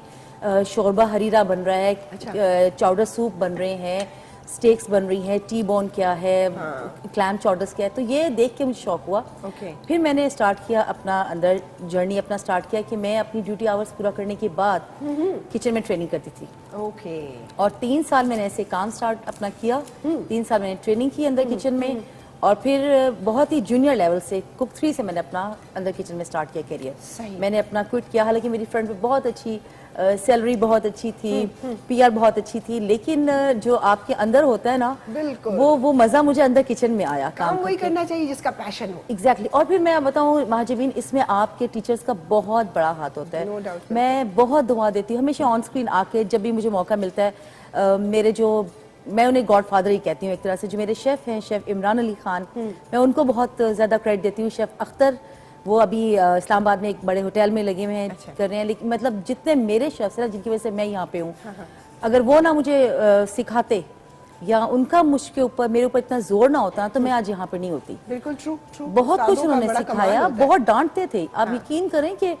شوربہ حریرہ بن رہا ہے, چاؤڈر سوپ بن رہے ہیں, سٹیکس بن رہی ہیں, ٹی بون کیا ہے, کلیم چاؤڈرز کیا ہے, تو یہ دیکھ کے مجھے شوق ہوا. پھر میں نے اسٹارٹ کیا اپنا اندر جرنی اپنا اسٹارٹ کیا کہ میں اپنی ڈیوٹی آورز پورا کرنے کے بعد کچن میں ٹریننگ کرتی تھی. اور 3 سال میں نے ایسے کام اسٹارٹ اپنا کیا, 3 سال میں نے ٹریننگ کی اندر کچن میں, اور پھر بہت ہی جونیئر لیول سے کوک 3 سے میں نے اپنا اندر کچن میں اسٹارٹ کیا کیریئر. میں نے اپنا کوئٹ کیا, حالانکہ میری فرنٹ پہ بہت اچھی سیلری بہت اچھی تھی, پی آر بہت اچھی تھی, لیکن جو آپ کے اندر ہوتا ہے نا وہ مزہ مجھے اندر کچن میں آیا. کام وہی کرنا چاہیے جس کا پیشن ہو. ایگزیکٹلی. اور پھر میں بتاؤں مہاجبین, اس میں آپ کے ٹیچرز کا بہت بڑا ہاتھ ہوتا ہے. میں بہت دعا دیتی ہوں ہمیشہ آن اسکرین آ کے, جب بھی مجھے موقع ملتا ہے. میرے جو میں انہیں گاڈ فادر ہی کہتی ہوں ایک طرح سے, جو میرے شیف ہیں, شیف عمران علی خان, میں ان کو بہت زیادہ کریڈٹ دیتی ہوں. شیف اختر, وہ ابھی اسلام آباد میں ایک بڑے ہوٹل میں لگے ہوئے ہیں, کر رہے ہیں. لیکن مطلب جتنے میرے شیفs ہیں جن کی وجہ سے میں یہاں پہ ہوں, اگر وہ نہ مجھے سکھاتے یا ان کا مجھ کے اوپر میرے اوپر اتنا زور نہ ہوتا تو میں آج یہاں پہ نہیں ہوتی. بالکل ٹرو. بہت کچھ انہوں نے سکھایا, بہت ڈانٹتے تھے. آپ یقین کریں کہ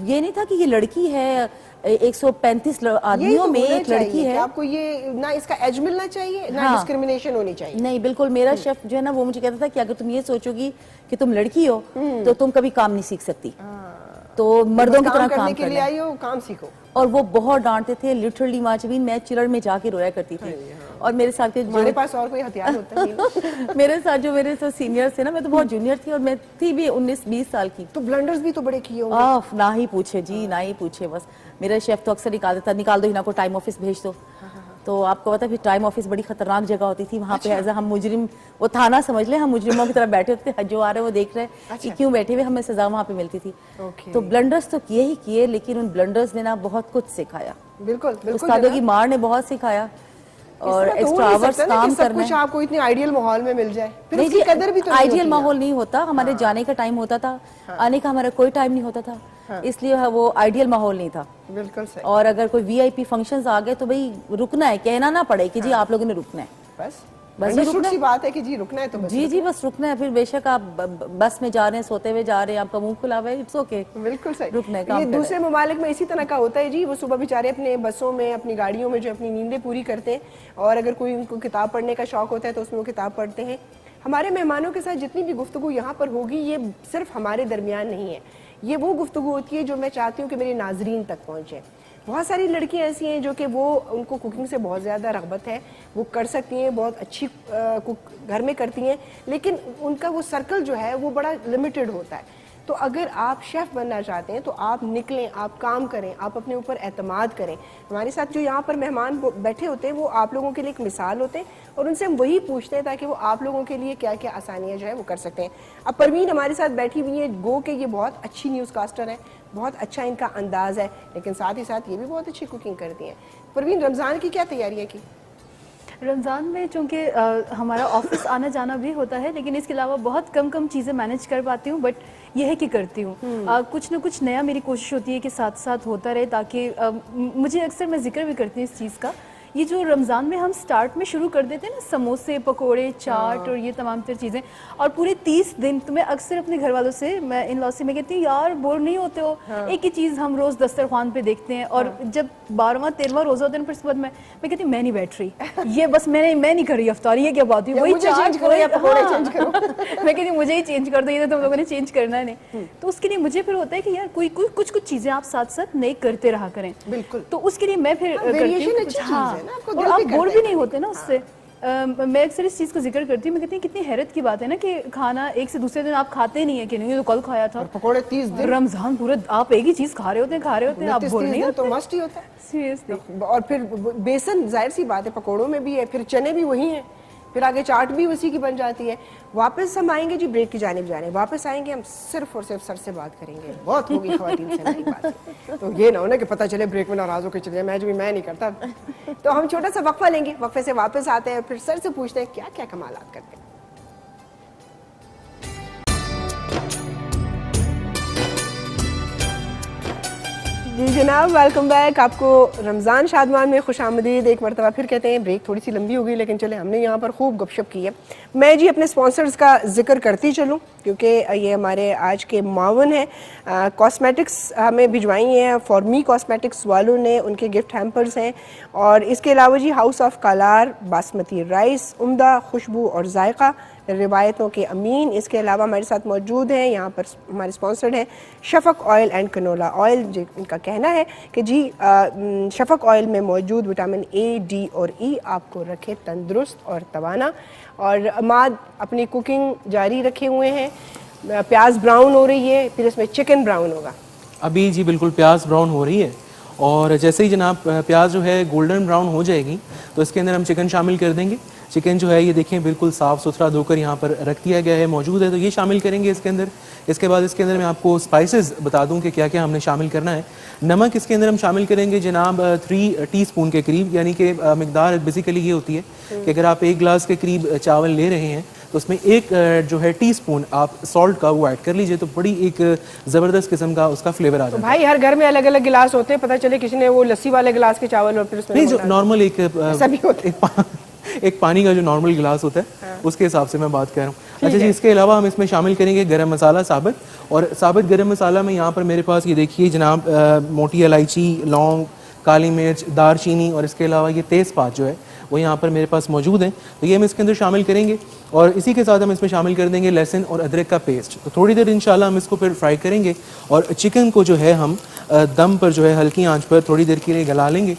یہ نہیں تھا کہ یہ لڑکی ہے, 135 آدمیوں میں ایک لڑکی ہے. آپ کو یہ نہ اس کا ایج ملنا چاہیے, نہ ڈسکرمنیشن ہونی چاہیے. نہیں بالکل. میرا شیف جو ہے نا وہ مجھے کہتا تھا کہ اگر تم یہ سوچو گی کہ تم لڑکی ہو تو تم کبھی کام نہیں سیکھ سکتی, تو مردوں کی طرح کام کے لیے آئی ہو, کام سیکھو. اور وہ بہت ڈانٹتے تھے لٹرلی ماجبین. میں چلڑ میں جا کے رویا کرتی تھی. اور میرے ساتھ ہمارے پاس اور کوئی ہتھیار ہوتا نہیں. میرے ساتھ جو میرے سینئرز تھے نا, میں تو بہت جونیئر تھی اور میں تھی بھی 19-20 سال کی. تو بلنڈرز بھی تو بڑے کیے ہوں گے. نہ ہی پوچھے جی, نہ ہی پوچھے. بس میرا شیف تو اکثر نکال دیتا, نکال دو ہنا کو ٹائم آفس بھیج دو. تو آپ کو پتا پھر ٹائم آفس بڑی خطرناک جگہ ہوتی تھی. وہاں پہ ہم مجرم, وہ تھانہ سمجھ لیں, ہم مجرموں کی طرح بیٹھے ہوتے تھے, جو آ رہے وہ دیکھ رہے کہ کیوں بیٹھے ہوئے, ہمیں سزا وہاں پہ ملتی تھی. تو بلنڈرز تو کیے ہی کیے, لیکن ان بلنڈرز نے نا بہت کچھ سکھایا. بالکل. استادوں کی مار نے بہت سکھایا, اور ایکسٹرا آورز کام کرنا. کچھ آپ کو اتنے آئیڈیل ماحول میں مل جائے, پھر اس کی قدر بھی تو آئیڈیل ماحول نہیں ہوتا. ہمارے جانے کا ٹائم ہوتا تھا, آنے کا ہمارا کوئی ٹائم نہیں ہوتا تھا, اس لیے وہ آئیڈیل ماحول نہیں تھا. بالکل صحیح. اور اگر کوئی وی آئی پی فنکشنز آ گئے تو بھئی رکنا ہے, کہنا نہ پڑے کہ جی آپ لوگوں نے رکنا ہے. بس یہ رکنا سی بات ہے کہ جی رکنا ہے تو بس. جی بس رکنا ہے. پھر بے شک آپ بس میں جا رہے ہیں, سوتے ہوئے جا رہے ہیں, آپ کا منہ کھلا ہوا ہے, اٹس اوکے. بالکل صحیح. رکنا ہے, کام یہ دوسرے ممالک میں اسی طرح کا ہوتا ہے جی. وہ صبح بیچارے اپنے بسوں میں, اپنی گاڑیوں میں جو اپنی نیندیں پوری کرتے ہیں, اور اگر کوئی ان کو کتاب پڑھنے کا شوق ہوتا ہے تو اس میں وہ کتاب پڑھتے ہیں. ہمارے مہمانوں کے ساتھ جتنی بھی گفتگو یہاں پر ہوگی, یہ صرف ہمارے درمیان نہیں ہے, یہ وہ گفتگو ہوتی ہے جو میں چاہتی ہوں کہ میرے ناظرین تک پہنچے. بہت ساری لڑکیاں ایسی ہیں جو کہ وہ ان کو کوکنگ سے بہت زیادہ رغبت ہے, وہ کر سکتی ہیں, بہت اچھی کوک گھر میں کرتی ہیں, لیکن ان کا وہ سرکل جو ہے وہ بڑا لمیٹڈ ہوتا ہے. تو اگر آپ شیف بننا چاہتے ہیں تو آپ نکلیں, آپ کام کریں, آپ اپنے اوپر اعتماد کریں. ہمارے ساتھ جو یہاں پر مہمان بیٹھے ہوتے ہیں وہ آپ لوگوں کے لیے ایک مثال ہوتے ہیں, اور ان سے ہم وہی پوچھتے ہیں تاکہ وہ آپ لوگوں کے لیے کیا کیا آسانیاں جو ہے وہ کر سکتے ہیں. اب پروین ہمارے ساتھ بیٹھی ہوئی ہیں, گو کہ یہ بہت اچھی نیوز کاسٹر ہے, بہت اچھا ان کا انداز ہے, لیکن ساتھ ہی ساتھ یہ بھی بہت اچھی کوکنگ کرتی ہیں. پروین, رمضان کی کیا تیاریاں کی؟ رمضان میں چونکہ ہمارا آفس آنا جانا بھی ہوتا ہے, لیکن اس کے علاوہ بہت کم چیزیں مینیج کر پاتی ہوں, بٹ یہ ہے کہ کرتی ہوں. کچھ نہ کچھ نیا میری کوشش ہوتی ہے کہ ساتھ ساتھ ہوتا رہے, تاکہ مجھے اکثر میں ذکر بھی کرتی ہوں اس چیز کا. یہ جو رمضان میں ہم سٹارٹ میں شروع کر دیتے ہیں نا, سموسے, پکوڑے, چاٹ اور یہ تمام تر چیزیں, اور پورے 30 دن تو میں اکثر اپنے گھر والوں سے, میں ان لاء سے میں کہتی ہوں یار بور نہیں ہوتے ہو, ایک ہی چیز ہم روز دسترخوان پہ دیکھتے ہیں. اور جب 12واں 13واں روزہ ہوتا ہے پھر اس کے بعد میں کہتی ہوں میں نہیں بیٹھ رہی, یہ بس میں نہیں کر رہی افطار, یہ کیا بات ہوئی, وہی چاٹ میں کہتی ہوں مجھے ہی چینج کر دو, یہ تو تم لوگوں نے چینج کرنا ہے نہیں. تو اس کے لیے مجھے پھر ہوتا ہے کہ یار کوئی کچھ چیزیں آپ ساتھ ساتھ نئے کرتے رہا کریں. بالکل. تو اس کے لیے میں پھر کرتی ہوں, اور آپ بور بھی نہیں ہوتے نا اس سے. میں اکثر اس چیز کا ذکر کرتی ہوں, میں کہتی ہوں کتنی حیرت کی بات ہے نا کہ کھانا ایک سے دوسرے دن آپ کھاتے نہیں ہیں کہ نہیں یہ تو کل کھایا تھا, پکوڑے 30 دن رمضان پورا آپ ایک ہی چیز کھا رہے ہوتے ہیں آپ بور نہیں ہوتے. تو مسٹ ہی ہوتا ہے سیریسلی. اور پھر بیسن ظاہر سی بات ہے پکوڑوں میں بھی ہے, پھر چنے بھی وہی ہیں, پھر آگے چارٹ بھی اسی کی بن جاتی ہے. واپس ہم آئیں گے جی بریک کی جانب جا رہے ہیں, واپس آئیں گے ہم صرف اور صرف سر سے بات کریں گے, بہت ہوگی خواتین سے میری بات, تو یہ نہ ہونا کہ پتہ چلے بریک میں ناراض ہو کے چلے جائیں, میں نہیں کرتا. تو ہم چھوٹا سا وقفہ لیں گے, وقفے سے واپس آتے ہیں, پھر سر سے پوچھتے ہیں کیا کیا کمالات کرتے ہیں. جی جناب, ویلکم بیک. آپ کو رمضان شادمان میں خوش آمدید. ایک مرتبہ پھر کہتے ہیں, بریک تھوڑی سی لمبی ہو گئی لیکن چلے ہم نے یہاں پر خوب گپ شپ کی ہے. میں جی اپنے سپانسرز کا ذکر کرتی چلوں کیونکہ یہ ہمارے آج کے معاون ہیں. کاسمیٹکس ہمیں بھجوائی ہیں, فارمی کاسمیٹکس والوں نے, ان کے گفٹ ہیمپرز ہیں. اور اس کے علاوہ جی ہاؤس آف کالار باسمتی رائس, عمدہ خوشبو اور ذائقہ, روایتوں کے امین. اس کے علاوہ ہمارے ساتھ موجود ہیں یہاں پر ہمارے سپانسرڈ ہیں شفق آئل اینڈ کنولا آئل. ان کا کہنا ہے کہ جی شفق آئل میں موجود وٹامن اے, ڈی اور ای آپ کو رکھے تندرست اور توانا. اور عماد اپنی کوکنگ جاری رکھے ہوئے ہیں. پیاز براؤن ہو رہی ہے, پھر اس میں چکن براؤن ہوگا. ابھی جی بالکل پیاز براؤن ہو رہی ہے, اور جیسے ہی جناب پیاز جو ہے گولڈن براؤن ہو جائے گی تو اس کے اندر ہم چکن شامل کر دیں گے. چکن جو ہے یہ دیکھیں بالکل صاف ستھرا دھو کر یہاں پر رکھ دیا گیا ہے, موجود ہے, تو یہ شامل کریں گے اس کے اندر. اس کے بعد اس کے اندر میں آپ کو اسپائسز بتا دوں کہ کیا کیا ہم نے شامل کرنا ہے. نمک اس کے اندر ہم شامل کریں گے جناب 3 ٹی اسپون کے قریب, یعنی کہ مقدار بیسیکلی یہ ہوتی ہے کہ اگر آپ 1 گلاس کے قریب چاول لے رہے ہیں تو اس میں 1 جو ہے ٹی اسپون آپ سالٹ کا وہ ایڈ کر لیجئے, تو بڑی ایک زبردست قسم کا اس کا فلیور آ جاتا ہے. بھائی ہر گھر میں الگ الگ گلاس ہوتے ہیں, پتہ چلے کسی نے وہ لسی والے گلاس کے چاول اور پھر اس میں نہیں, جو نارمل ایک پانی کا جو نارمل گلاس ہوتا ہے اس کے حساب سے میں بات کر رہا ہوں. اچھا جی, اس کے علاوہ ہم اس میں شامل کریں گے گرم مسالہ ثابت, اور ثابت گرم مسالہ میں یہاں پر میرے پاس یہ دیکھیے جناب موٹی الائچی, لونگ, کالی مرچ, دار چینی, اور اس کے علاوہ یہ تیز پات جو ہے وہ یہاں پر میرے پاس موجود ہیں, تو یہ ہم اس کے اندر شامل کریں گے. اور اسی کے ساتھ ہم اس میں شامل کر دیں گے لہسن اور ادرک کا پیسٹ. تو تھوڑی دیر انشاءاللہ ہم اس کو پھر فرائی کریں گے, اور چکن کو جو ہے ہم دم پر جو ہے ہلکی آنچ پر تھوڑی دیر کے لیے گلا لیں گے.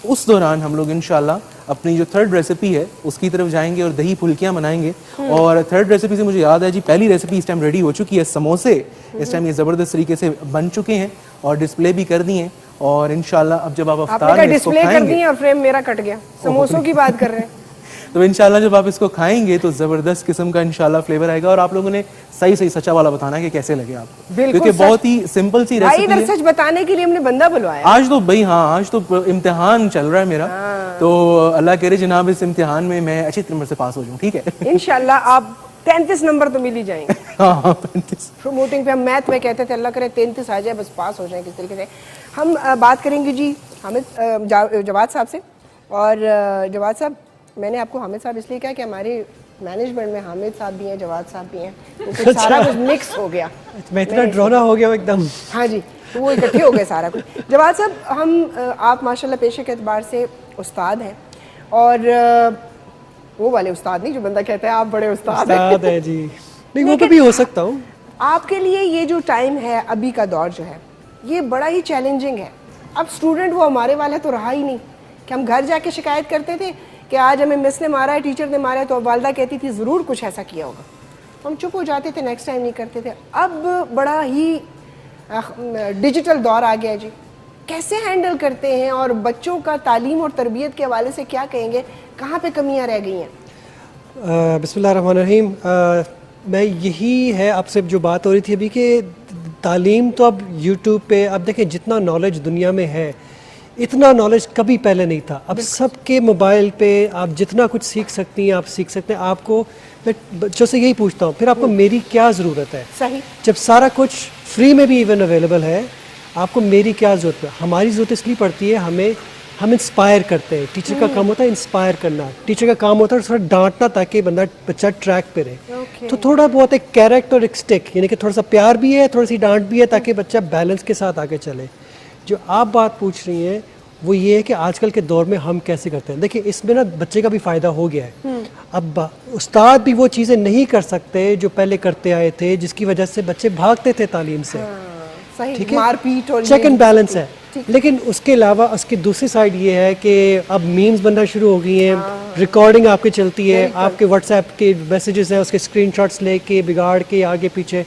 اس دوران ہم لوگ انشاءاللہ اپنی جو 3rd ریسیپی ہے اس کی طرف جائیں گے اور دہی پھلکیاں بنائیں گے. اور 3rd ریسیپی سے مجھے یاد ہے جی, پہلی ریسیپی اس ٹائم ریڈی ہو چکی ہے, سموسے اس ٹائم یہ زبردست طریقے سے بن چکے ہیں اور ڈسپلے بھی کر دی ہیں. اور انشاءاللہ اب جب آپ افطار میں اس کو کھائیں گے, اور فریم میرا کٹ گیا, سموسوں کی بات کر رہے ہیں, تو انشاءاللہ جب آپ اس کو کھائیں گے تو زبردست قسم کا انشاءاللہ فلیور آئے گا. اور آپ لوگوں نے صحیح سچا والا بتانا ہے کہ کیسے لگے آپ کو, کیونکہ بہت ہی سمپل سی ریسیپی ہے. سچ بتانے کے لیے ہم نے بندہ بلوایا آج تو بھائی, ہاں آج تو امتحان چل رہا ہے میرا, تو اللہ کرے جناب اس امتحان میں میں اچھی طرح سے پاس ہو جاؤں. ٹھیک ہے انشاءاللہ. آپ 33 نمبر تو مل ہی جائیں گے. ہاں 35 پروموٹنگ پہ ہم میتھ میں کہتے تھے اللہ کرے 33 آ جائے بس, پاس ہو جائیں کس طریقے سے. ہم بات کریں گے جی حامد جواد صاحب سے. اور جواد صاحب, میں نے آپ کو حامد صاحب اس لیے کہا کہ ہمارے مینجمنٹ میں حامد صاحب بھی ہیں, جواد صاحب بھی ہیں, تو سارا کچھ مکس ہو گیا. میں اتنا ڈرونا ہو گیا ایک دم. ہاں جی, تو وہ اکٹھے ہو گئے سارا کچھ. جواد صاحب, آپ ماشاءاللہ پیشے کے اعتبار سے استاد ہیں, اور وہ والے استاد نہیں جو بندہ کہتا ہے آپ بڑے استاد ہیں جی, نہیں وہ بھی ہو سکتا ہوں. آپ کے لیے یہ جو ٹائم ہے, ابھی کا دور جو ہے, یہ بڑا ہی چیلنجنگ ہے. اب اسٹوڈنٹ وہ ہمارے والا تو رہا ہی نہیں کہ ہم گھر جا کے شکایت کرتے تھے کہ آج ہمیں مس نے مارا ہے, ٹیچر نے مارا ہے, تو والدہ کہتی تھی ضرور کچھ ایسا کیا ہوگا, ہم چپ ہو جاتے تھے, نیکسٹ ٹائم نہیں کرتے تھے. اب بڑا ہی ڈیجیٹل دور آ گیا جی, کیسے ہینڈل کرتے ہیں, اور بچوں کا تعلیم اور تربیت کے حوالے سے کیا کہیں گے, کہاں پہ کمیاں رہ گئی ہیں؟ بسم اللہ الرحمن الرحیم. میں یہی ہے آپ سے جو بات ہو رہی تھی ابھی کہ تعلیم تو اب یوٹیوب پہ, اب دیکھیں جتنا نالج دنیا میں ہے اتنا نالج کبھی پہلے نہیں تھا. اب سب کے موبائل پہ آپ جتنا کچھ سیکھ سکتی ہیں آپ سیکھ سکتے ہیں. آپ کو میں بچوں سے یہی پوچھتا ہوں, پھر آپ کو میری کیا ضرورت ہے؟ صحیح, جب سارا کچھ فری میں بھی ایون اویلیبل ہے, آپ کو میری کیا ضرورت ہے؟ ہماری ضرورت اس لیے پڑتی ہے, ہم انسپائر کرتے ہیں. ٹیچر کا کام ہوتا ہے انسپائر کرنا, ٹیچر کا کام ہوتا ہے تھوڑا ڈانٹنا تاکہ بچہ ٹریک پہ رہے. تو تھوڑا بہت ایک کیریکٹ اور ایک اسٹک, یعنی کہ تھوڑا سا پیار بھی ہے, تھوڑی سی ڈانٹ بھی ہے, تاکہ بچہ بیلنس کے ساتھ آگے چلے. جو آپ بات پوچھ رہی ہیں وہ یہ ہے کہ آج کل کے دور میں ہم کیسے کرتے ہیں. دیکھیں اس میں نا بچے کا بھی فائدہ ہو گیا ہے. اب استاد بھی وہ چیزیں نہیں کر سکتے جو پہلے کرتے آئے تھے, جس کی وجہ سے بچے بھاگتے تھے تعلیم سے. ٹھیک ہے, مار پیٹ اور چیک اینڈ بیلنس ہے. لیکن اس کے علاوہ اس کی دوسری سائڈ یہ ہے کہ اب میمز بننا شروع ہو گئی ہیں, ریکارڈنگ آپ کی چلتی ہے, آپ کے واٹس ایپ کے میسیجز ہیں اس کے اسکرین شاٹس لے کے بگاڑ کے آگے پیچھے.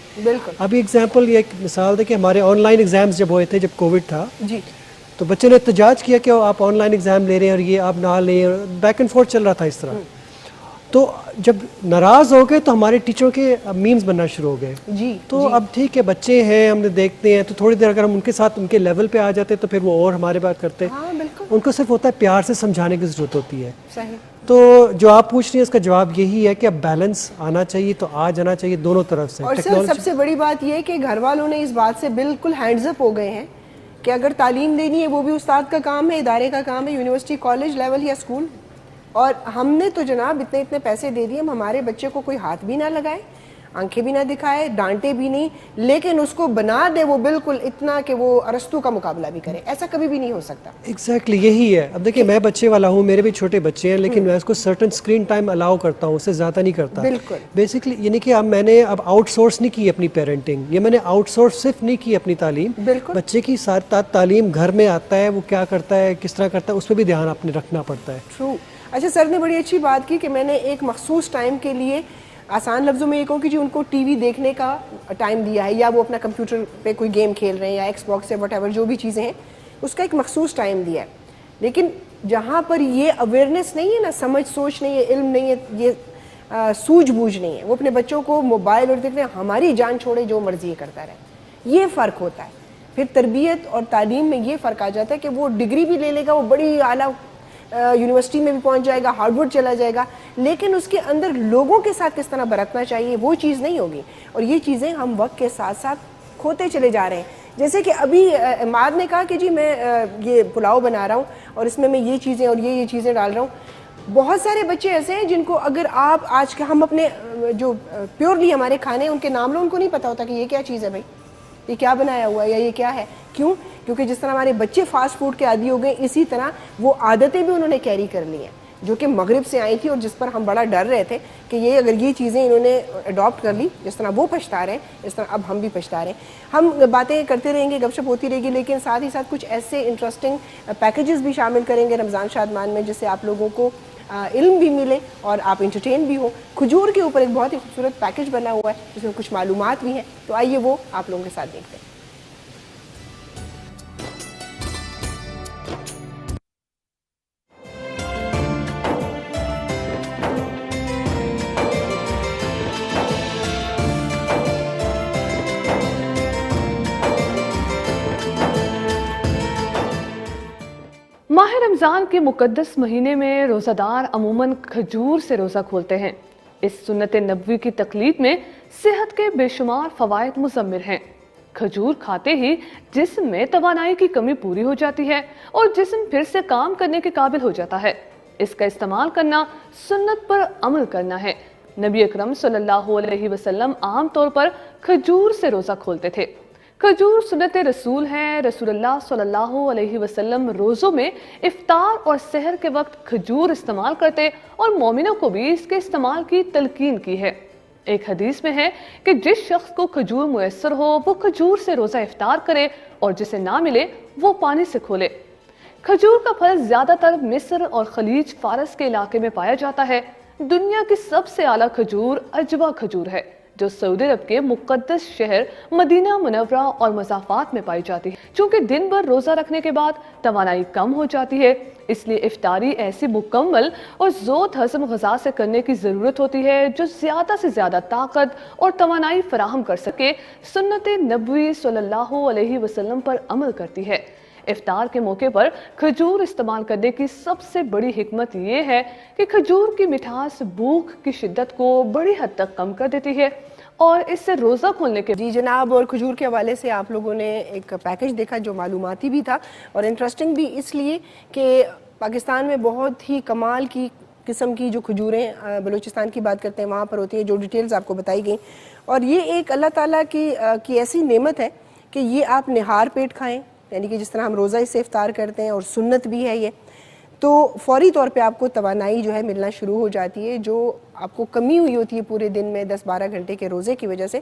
ابھی اگزامپل یہ ایک مثال ہے کہ ہمارے آن لائن ایگزامز جب ہوئے تھے, جب کووڈ تھا, تو بچے نے احتجاج کیا کہ آپ آن لائن ایگزام لے رہے ہیں اور یہ آپ نہ لیں, بیک اینڈ فورتھ چل رہا تھا اس طرح. تو جب ناراض ہو گئے تو ہمارے ٹیچروں کے میمز بننا شروع ہو گئے جی تو اب ٹھیک ہے بچے ہیں ہم نے دیکھتے ہیں تو تھوڑی دیر اگر ہم ان کے ساتھ ان کے لیول پہ آ جاتے تو پھر وہ اور ہمارے بات کرتے. ہاں بالکل ان کو صرف ہوتا ہے پیار سے سمجھانے کی ضرورت ہوتی ہے. صحیح. تو جو آپ پوچھ رہی ہیں اس کا جواب یہی ہے کہ اب بیلنس آنا چاہیے تو آ جانا چاہیے دونوں طرف سے. اور سر سب سے بڑی بات یہ ہے کہ گھر والوں نے اس بات سے بالکل ہینڈز اپ ہو گئے ہیں کہ اگر تعلیم دینی ہے وہ بھی استاد کا کام ہے, ادارے کا کام ہے, یونیورسٹی, کالج لیول یا اسکول. اور ہم نے تو جناب اتنے پیسے دے دیے, ہم ہمارے بچے کو کوئی ہاتھ بھی نہ لگائے, آنکھیں بھی نہ دکھائے, ڈانٹے بھی نہیں, لیکن اس کو بنا دے وہ بالکل اتنا کہ وہ ارسطو کا مقابلہ بھی کرے. ایسا کبھی بھی نہیں ہو سکتا. ایگزیکٹلی یہی ہے. اب دیکھیں میں بچے والا ہوں, میرے بھی چھوٹے بچے ہیں, لیکن میں اس کو سرٹن اسکرین ٹائم الاؤ کرتا ہوں, اس سے زیادہ نہیں کرتا. بالکل بیسکلی یعنی کہ اب میں نے آؤٹ سورس نہیں کی اپنی پیرنٹنگ, یہ میں نے آؤٹ سورس صرف نہیں کی اپنی تعلیم. بالکل بچے کی ساری تعلیم گھر میں آتا ہے, وہ کیا کرتا ہے, کس طرح کرتا ہے, اس پہ بھی دھیان آپ نے رکھنا پڑتا ہے. ٹرو. اچھا سر نے بڑی اچھی بات کی کہ میں نے ایک مخصوص ٹائم کے لیے, آسان لفظوں میں یہ کہوں کہ جی ان کو ٹی وی دیکھنے کا ٹائم دیا ہے, یا وہ اپنا کمپیوٹر پہ کوئی گیم کھیل رہے ہیں یا ایکس باکس سے وٹ ایور جو بھی چیزیں ہیں, اس کا ایک مخصوص ٹائم دیا ہے. لیکن جہاں پر یہ اویئرنیس نہیں ہے نا, سمجھ سوچ نہیں ہے, علم نہیں ہے, یہ سوجھ بوجھ نہیں ہے, وہ اپنے بچوں کو موبائل اور دیکھ رہے ہیں ہماری جان چھوڑے جو مرضی کرتا رہے, یہ فرق ہوتا ہے. پھر تربیت اور تعلیم میں یہ فرق آ جاتا ہے کہ وہ ڈگری بھی لے لے گا, وہ بڑی اعلیٰ یونیورسٹی میں بھی پہنچ جائے گا, ہارورڈ چلا جائے گا, لیکن اس کے اندر لوگوں کے ساتھ کس طرح برتنا چاہیے وہ چیز نہیں ہوگی. اور یہ چیزیں ہم وقت کے ساتھ ساتھ کھوتے چلے جا رہے ہیں. جیسے کہ ابھی عماد نے کہا کہ جی میں یہ پلاؤ بنا رہا ہوں اور اس میں یہ چیزیں اور یہ چیزیں ڈال رہا ہوں. بہت سارے بچے ایسے ہیں جن کو اگر آپ آج کے ہم اپنے جو پیورلی ہمارے کھانے ان کے نام لو, ان کو نہیں پتا ہوتا کہ یہ کیا چیز ہے بھائی, یہ کیا بنایا ہوا ہے یا یہ کیا ہے. کیوں؟ کیونکہ جس طرح ہمارے بچے فاسٹ فوڈ کے عادی ہو گئے, اسی طرح وہ عادتیں بھی انہوں نے کیری کر لی ہیں جو کہ مغرب سے آئی تھی اور جس پر ہم بڑا ڈر رہے تھے کہ یہ اگر یہ چیزیں انہوں نے اڈاپٹ کر لی, جس طرح وہ پچھتا رہے ہیں اس طرح اب ہم بھی پچھتا رہے ہیں. ہم باتیں کرتے رہیں گے, گپ شپ ہوتی رہے گی, لیکن ساتھ ہی ساتھ کچھ ایسے انٹرسٹنگ پیکیجز بھی شامل کریں گے رمضان شادمان میں, جس سے آپ لوگوں کو علم بھی ملے اور آپ انٹرٹین بھی ہو. کھجور کے اوپر ایک بہت ہی خوبصورت پیکیج بنا ہوا ہے جس میں کچھ معلومات بھی ہیں, تو آئیے وہ آپ لوگوں کے ساتھ دیکھتے ہیں. ماہ رمضان کے مقدس مہینے میں روزہ دار عموماً کھجور سے روزہ کھولتے ہیں. اس سنت نبوی کی تقلید میں صحت کے بے شمار فوائد مضمر ہیں. کھجور کھاتے ہی جسم میں توانائی کی کمی پوری ہو جاتی ہے اور جسم پھر سے کام کرنے کے قابل ہو جاتا ہے. اس کا استعمال کرنا سنت پر عمل کرنا ہے. نبی اکرم صلی اللہ علیہ وسلم عام طور پر کھجور سے روزہ کھولتے تھے. کھجور سنت رسول ہے. رسول اللہ صلی اللہ علیہ وسلم روزوں میں افطار اور سحر کے وقت کھجور استعمال کرتے اور مومنوں کو بھی اس کے استعمال کی تلقین کی ہے. ایک حدیث میں ہے کہ جس شخص کو کھجور میسر ہو وہ کھجور سے روزہ افطار کرے اور جسے نہ ملے وہ پانی سے کھولے. کھجور کا پھل زیادہ تر مصر اور خلیج فارس کے علاقے میں پایا جاتا ہے. دنیا کی سب سے اعلیٰ کھجور اجوا کھجور ہے جو سعودی عرب کے مقدس شہر مدینہ منورہ اور مضافات میں پائی جاتی ہے. چونکہ دن بھر روزہ رکھنے کے بعد توانائی کم ہو جاتی ہے, اس لیے افطاری ایسی مکمل اور زود ہضم غذا سے کرنے کی ضرورت ہوتی ہے جو زیادہ سے زیادہ طاقت اور توانائی فراہم کر سکے. سنت نبوی صلی اللہ علیہ وسلم پر عمل کرتی ہے. افطار کے موقع پر کھجور استعمال کرنے کی سب سے بڑی حکمت یہ ہے کہ کھجور کی مٹھاس بھوک کی شدت کو بڑی حد تک کم کر دیتی ہے اور اس سے روزہ کھولنے کے جی جناب. اور کھجور کے حوالے سے آپ لوگوں نے ایک پیکیج دیکھا جو معلوماتی بھی تھا اور انٹرسٹنگ بھی اس لیے کہ پاکستان میں بہت ہی کمال کی قسم کی جو کھجوریں, بلوچستان کی بات کرتے ہیں وہاں پر ہوتی ہیں, جو ڈیٹیلز آپ کو بتائی گئیں. اور یہ ایک اللہ تعالیٰ کی ایسی نعمت ہے کہ یہ آپ نہار پیٹ کھائیں, یعنی کہ جس طرح ہم روزہ اس سے افطار کرتے ہیں اور سنت بھی ہے یہ, تو فوری طور پہ آپ کو توانائی جو ہے ملنا شروع ہو جاتی ہے. جو آپ کو کمی ہوئی ہوتی ہے پورے دن میں 10-12 گھنٹے کے روزے کی وجہ سے,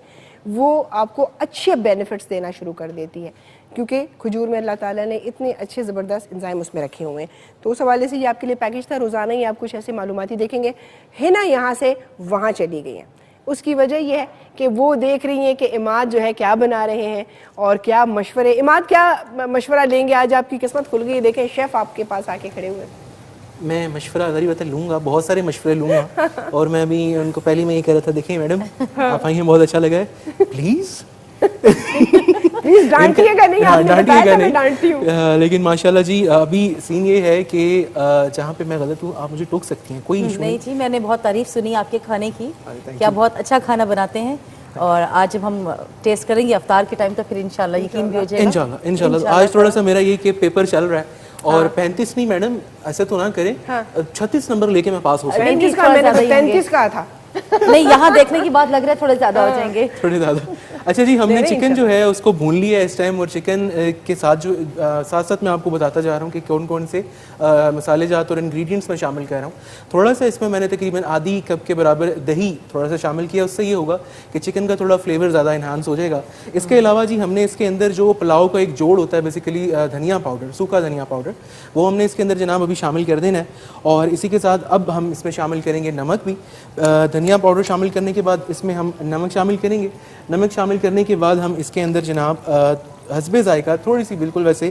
وہ آپ کو اچھے بینیفٹس دینا شروع کر دیتی ہے, کیونکہ کھجور میں اللہ تعالیٰ نے اتنے اچھے زبردست انزائم اس میں رکھے ہوئے ہیں. تو اس حوالے سے یہ آپ کے لیے پیکیج تھا. روزانہ ہی آپ کچھ ایسے معلوماتی دیکھیں گے. ہنا یہاں سے وہاں چلی گئی ہیں. اس کی وجہ یہ ہے کہ وہ دیکھ رہی ہیں کہ عماد جو ہے کیا بنا رہے ہیں اور کیا مشورے. عماد کیا مشورہ لیں گے؟ آج آپ کی قسمت کھل گئی, دیکھیں شیف آپ کے پاس آ کے کھڑے ہوئے. میں مشورہ ظاہر بات ہے لوں گا, بہت سارے مشورے لوں گا, اور میں ابھی ان کو پہلے میں یہ کہہ رہا تھا, دیکھیں میڈم آپ آئی ہیں, بہت اچھا لگا ہے, پلیز ڈانٹیے گا نہیں, آپ نے بتایا تھا میں ڈانٹتی ہوں. لیکن ماشاءاللہ جی ابھی سین یہ ہے کہ جہاں پہ میں غلط ہوں آپ مجھے ٹوک سکتی ہیں, کوئی ایشو نہیں جی, میں نے بہت تعریف سنی آپ کے کھانے کی کہ آپ بہت اچھا کھانا بناتے ہیں, اور آج جب ہم ٹیسٹ کریں گے افطار کے ٹائم تو پھر انشاءاللہ یقین بھی ہو جائے گا. انشاءاللہ. آج تھوڑا سا میرا یہ کہ پیپر چل رہا ہے, اور 35 نہیں میڈم ایسا تو نہ کریں, 36 نمبر لے کے میں پاس ہو سکتا ہوں. 35 کا میں نے 35 کہا تھا. نہیں, یہاں دیکھنے کی بات لگ رہا ہے تھوڑے زیادہ ہو جائیں گے, تھوڑے زیادہ. اچھا جی, ہم نے چکن جو ہے اس کو بھون لیا ہے اس ٹائم, اور چکن کے ساتھ جو ساتھ ساتھ میں آپ کو بتاتا جا رہا ہوں کہ کون کون سے مسالے جات اور انگریڈینٹس میں شامل کر رہا ہوں. تھوڑا سا اس میں نے تقریباً آدھی کپ کے برابر دہی تھوڑا سا شامل کیا, اس سے یہ ہوگا کہ چکن کا تھوڑا فلیور زیادہ انہانس ہو جائے گا. اس کے علاوہ جی ہم نے اس کے اندر جو پلاؤ کا ایک جوڑ ہوتا ہے بیسیکلی دھنیا پاؤڈر, سوکھا دھنیا پاؤڈر, وہ ہم نے اس کے اندر جناب ابھی شامل کر دینا ہے. اور اسی کے ساتھ اب ہم اس میں شامل کریں گے نمک بھی. دھنیا پاؤڈر شامل کرنے کے بعد اس میں ہم نمک شامل کریں گے. نمک شامل کرنے کے بعد ہم اس کے اندر جناب حسب ذائقہ تھوڑی سی بالکل ویسے